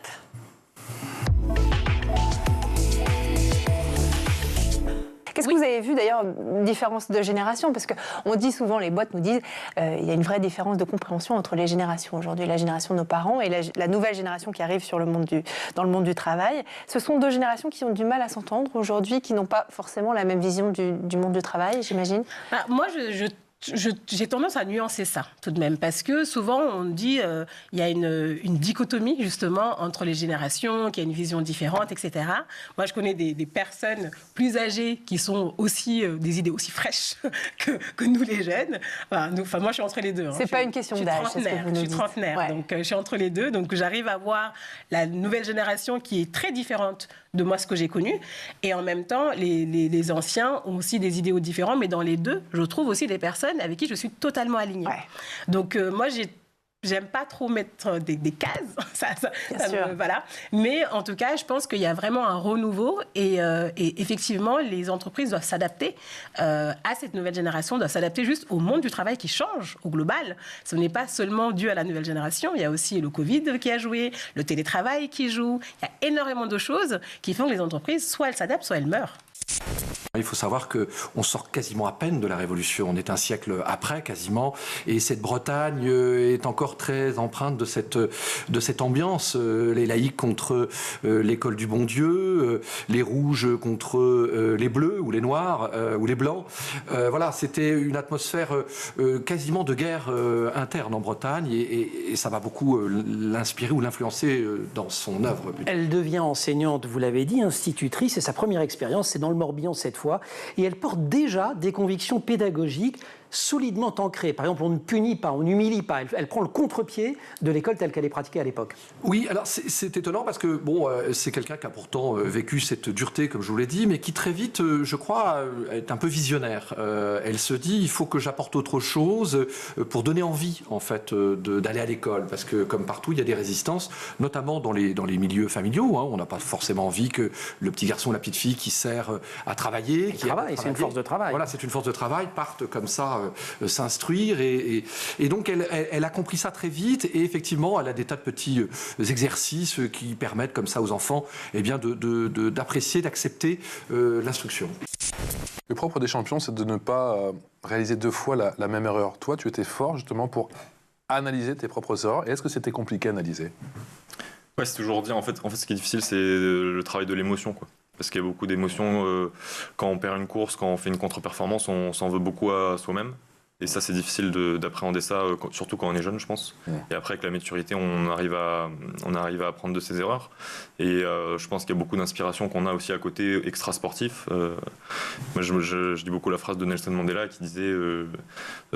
Qu'est-ce que vous avez vu d'ailleurs, différence de génération? Parce qu'on dit souvent, les boîtes nous disent, il y a une vraie différence de compréhension entre les générations aujourd'hui, la génération de nos parents et la nouvelle génération qui arrive dans le monde du travail. Ce sont 2 générations qui ont du mal à s'entendre aujourd'hui, qui n'ont pas forcément la même vision du monde du travail, j'imagine. Moi, j'ai tendance à nuancer ça tout de même, parce que souvent on dit il y a une dichotomie justement entre les générations, qu'il y a une vision différente, etc. Moi je connais des personnes plus âgées qui sont aussi des idées aussi fraîches que nous les jeunes. Moi je suis entre les deux. C'est pas une question d'âge, c'est ce que vous nous dites. Je suis trentenaire, ouais. Donc je suis entre les deux, donc j'arrive à voir la nouvelle génération qui est très différente de moi, ce que j'ai connu, et en même temps les anciens ont aussi des idéaux différents, mais dans les deux je trouve aussi des personnes avec qui je suis totalement alignée. Ouais. Donc moi, j'aime pas trop mettre des cases, voilà. Mais en tout cas, je pense qu'il y a vraiment un renouveau et effectivement, les entreprises doivent s'adapter à cette nouvelle génération, doivent s'adapter juste au monde du travail qui change au global. Ce n'est pas seulement dû à la nouvelle génération, il y a aussi le Covid qui a joué, le télétravail qui joue. Il y a énormément de choses qui font que les entreprises, soit elles s'adaptent, soit elles meurent. Il faut savoir qu'on sort quasiment à peine de la Révolution. On est un siècle après, quasiment. Et cette Bretagne est encore très empreinte de cette ambiance. Les laïcs contre l'école du bon Dieu, les rouges contre les bleus ou les noirs ou les blancs. Voilà, c'était une atmosphère quasiment de guerre interne en Bretagne. Et ça va beaucoup l'inspirer ou l'influencer dans son œuvre. Elle devient enseignante, vous l'avez dit, institutrice. Et sa première expérience, c'est dans le Morbihan cette fois. Et elle porte déjà des convictions pédagogiques solidement ancrée. Par exemple, on ne punit pas, on n'humilie pas. Elle prend le contre-pied de l'école telle qu'elle est pratiquée à l'époque. Oui, alors c'est étonnant parce que bon, c'est quelqu'un qui a pourtant vécu cette dureté, comme je vous l'ai dit, mais qui très vite, je crois, est un peu visionnaire. Elle se dit, il faut que j'apporte autre chose pour donner envie, en fait, d'aller à l'école. Parce que, comme partout, il y a des résistances, notamment dans les milieux familiaux. Hein. On n'a pas forcément envie que le petit garçon ou la petite fille qui sert à travailler... C'est une force de travail. Voilà, c'est une force de travail, partent comme ça s'instruire et donc elle a compris ça très vite et effectivement elle a des tas de petits exercices qui permettent comme ça aux enfants d'apprécier, d'accepter l'instruction. Le propre des champions, c'est de ne pas réaliser 2 fois la même erreur. Toi, tu étais fort justement pour analyser tes propres erreurs. Et est-ce que c'était compliqué à analyser? Ouais, c'est toujours dire. En fait, ce qui est difficile, c'est le travail de l'émotion, quoi. Parce qu'il y a beaucoup d'émotions quand on perd une course, quand on fait une contre-performance, on s'en veut beaucoup à soi-même. Et ça, c'est difficile d'appréhender ça, surtout quand on est jeune, je pense. Et après, avec la maturité, on arrive à apprendre de ses erreurs. Et je pense qu'il y a beaucoup d'inspiration qu'on a aussi à côté extra-sportif. Moi, je dis beaucoup la phrase de Nelson Mandela qui disait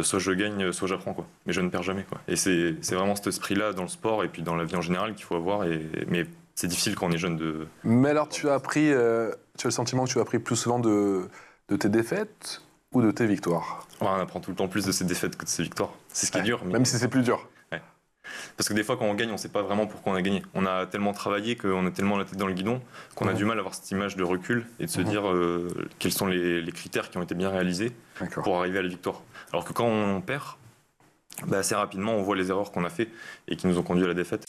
soit je gagne, soit j'apprends, quoi. Mais je ne perds jamais, quoi. Et c'est vraiment cet esprit-là dans le sport et puis dans la vie en général qu'il faut avoir. Mais c'est difficile quand on est jeune de... Mais alors, tu as le sentiment que tu as appris plus souvent de tes défaites ou de tes victoires? On apprend tout le temps plus de ses défaites que de ses victoires. C'est ce qui est dur. Même si c'est plus dur. Ouais. Parce que des fois, quand on gagne, on ne sait pas vraiment pourquoi on a gagné. On a tellement travaillé qu'on a tellement la tête dans le guidon qu'on a du mal à avoir cette image de recul et de se dire quels sont les critères qui ont été bien réalisés pour arriver à la victoire. Alors que quand on perd, assez rapidement, on voit les erreurs qu'on a fait et qui nous ont conduit à la défaite.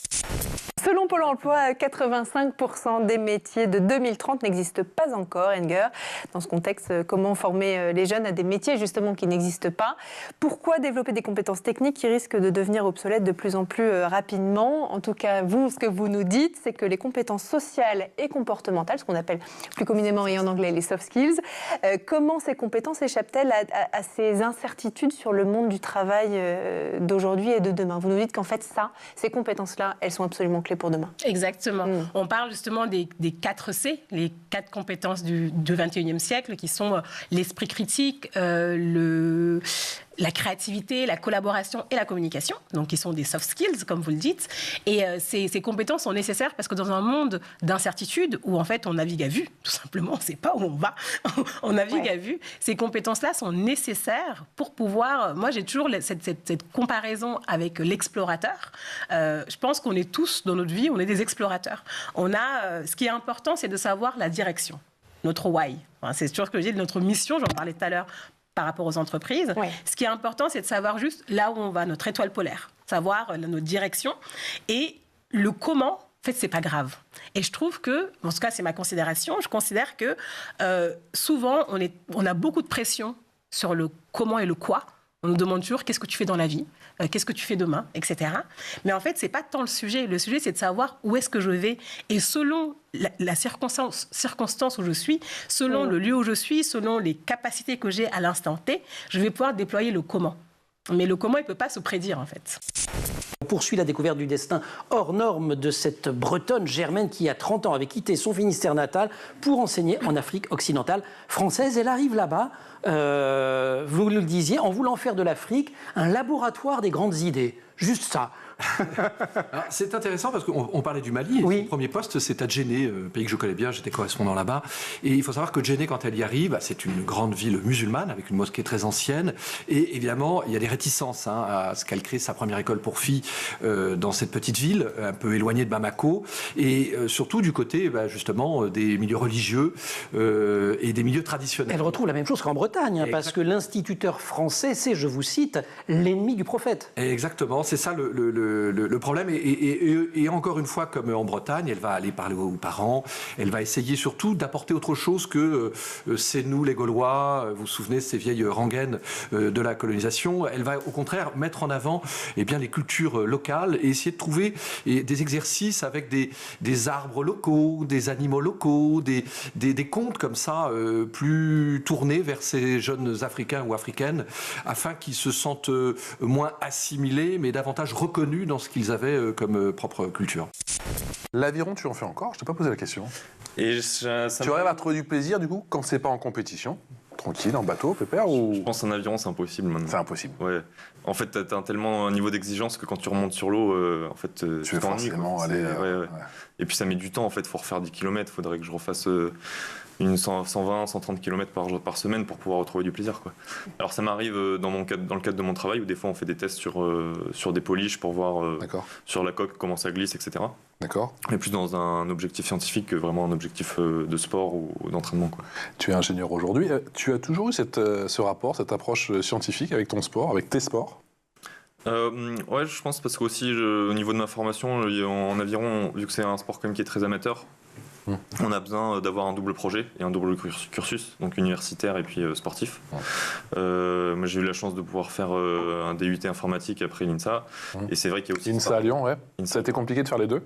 Selon Pôle emploi, 85% des métiers de 2030 n'existent pas encore, Enger. Dans ce contexte, comment former les jeunes à des métiers justement qui n'existent pas? Pourquoi développer des compétences techniques qui risquent de devenir obsolètes de plus en plus rapidement? En tout cas, vous, ce que vous nous dites, c'est que les compétences sociales et comportementales, ce qu'on appelle plus communément et en anglais les soft skills, comment ces compétences échappent-elles à ces incertitudes sur le monde du travail d'aujourd'hui et de demain? Vous nous dites qu'en fait, ces compétences-là, elles sont absolument clés pour demain. Exactement. On parle justement des 4 C, les 4 compétences du 21e siècle, qui sont l'esprit critique, la créativité, la collaboration et la communication, donc qui sont des soft skills, comme vous le dites. Et ces compétences sont nécessaires parce que dans un monde d'incertitude, où en fait on navigue à vue, tout simplement, on ne sait pas où on va, on navigue à vue, ces compétences-là sont nécessaires pour pouvoir... Moi, j'ai toujours cette comparaison avec l'explorateur. Je pense qu'on est tous, dans notre vie, on est des explorateurs. Ce qui est important, c'est de savoir la direction, notre why. Enfin, c'est toujours ce que je dis, notre mission, j'en parlais tout à l'heure, par rapport aux entreprises. Oui. Ce qui est important, c'est de savoir juste là où on va, notre étoile polaire, savoir notre direction et le comment. En fait, c'est pas grave. Et je trouve que, en tout cas, c'est ma considération. Je considère que souvent, on a beaucoup de pression sur le comment et le quoi. On nous demande toujours qu'est-ce que tu fais dans la vie, qu'est-ce que tu fais demain, etc. Mais en fait, c'est pas tant le sujet. Le sujet, c'est de savoir où est-ce que je vais. Et selon la circonstance où je suis, selon le lieu où je suis, selon les capacités que j'ai à l'instant T, je vais pouvoir déployer le comment. Mais le comment, il ne peut pas se prédire, en fait. On poursuit la découverte du destin hors norme de cette Bretonne Germaine qui, à 30 ans, avait quitté son Finistère natal pour enseigner en Afrique occidentale française. Elle arrive là-bas, vous le disiez, en voulant faire de l'Afrique un laboratoire des grandes idées. Juste ça. C'est intéressant parce qu'on parlait du Mali. Et son premier poste, c'est à Djenné, pays que je connais bien, j'étais correspondant là-bas. Et il faut savoir que Djenné, quand elle y arrive, c'est une grande ville musulmane avec une mosquée très ancienne. Et évidemment, il y a des réticences à ce qu'elle crée sa première école pour filles dans cette petite ville, un peu éloignée de Bamako. Et surtout du côté, justement, des milieux religieux et des milieux traditionnels. Elle retrouve la même chose qu'en Bretagne, parce que l'instituteur français, c'est, je vous cite, l'ennemi du prophète. Exactement, c'est ça le problème. Et encore une fois, comme en Bretagne, elle va aller parler aux parents, elle va essayer surtout d'apporter autre chose que c'est nous les Gaulois, vous vous souvenez, ces vieilles rengaines de la colonisation. Elle va au contraire mettre en avant les cultures locales et essayer de trouver des exercices avec des arbres locaux, des animaux locaux, des contes comme ça, plus tournés vers ces jeunes Africains ou Africaines, afin qu'ils se sentent moins assimilés, mais davantage reconnus dans ce qu'ils avaient comme propre culture. L'aviron, tu en fais encore? Je t'ai pas posé la question. Et tu arrives à trouver du plaisir, du coup, quand c'est pas en compétition? Tranquille, en bateau, pépère ou... Je pense qu'en aviron, c'est impossible maintenant. C'est impossible. Ouais. En fait, t'as tellement un niveau d'exigence que quand tu remontes sur l'eau, en fait, tu veux forcément aller... Ouais. Et puis ça met du temps, en fait. Il faut refaire 10 km. Il faudrait que je refasse une 120, 130 km par semaine pour pouvoir retrouver du plaisir, quoi. Alors ça m'arrive dans le cadre de mon travail où des fois on fait des tests sur des poliches pour voir sur la coque comment ça glisse, etc. D'accord. Mais plus dans un objectif scientifique que vraiment un objectif de sport ou d'entraînement, quoi. Tu es ingénieur aujourd'hui. Tu as toujours eu ce rapport, cette approche scientifique avec ton sport, avec tes sports? Ouais, je pense parce qu'aussi au niveau de ma formation en aviron, vu que c'est un sport quand même qui est très amateur, on a besoin d'avoir un double projet et un double cursus, donc universitaire et puis sportif. Moi, j'ai eu la chance de pouvoir faire un DUT informatique après l'INSA. Et c'est vrai qu'il y a aussi... INSA à Lyon, ouais. Ça a été compliqué de faire les deux?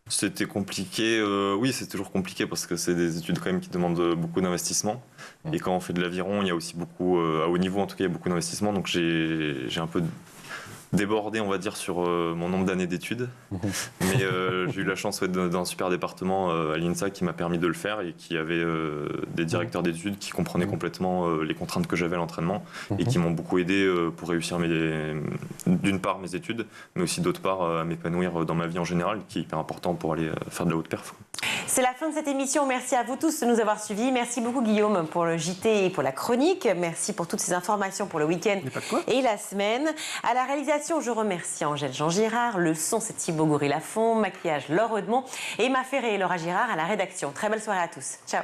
C'était compliqué, oui, c'est toujours compliqué parce que c'est des études quand même qui demandent beaucoup d'investissement. Et quand on fait de l'aviron, il y a aussi beaucoup, à haut niveau en tout cas, il y a beaucoup d'investissement. Donc j'ai un peu débordé, on va dire, sur mon nombre d'années d'études. Mais j'ai eu la chance d'être dans un super département à l'INSA qui m'a permis de le faire et qui avait des directeurs d'études qui comprenaient complètement les contraintes que j'avais à l'entraînement et qui m'ont beaucoup aidé pour réussir d'une part mes études, mais aussi d'autre part à m'épanouir dans ma vie en général, qui est hyper important pour aller faire de la haute perf. C'est la fin de cette émission. Merci à vous tous de nous avoir suivis. Merci beaucoup Guillaume pour le JT et pour la chronique. Merci pour toutes ces informations pour le week-end et la semaine. À la réalisation, je remercie Angèle Jean-Girard. Le son, c'est Thibaut Goury-Lafont. Maquillage, Laure Eudemont. Et Emma Ferré et Laura Girard à la rédaction. Très belle soirée à tous. Ciao.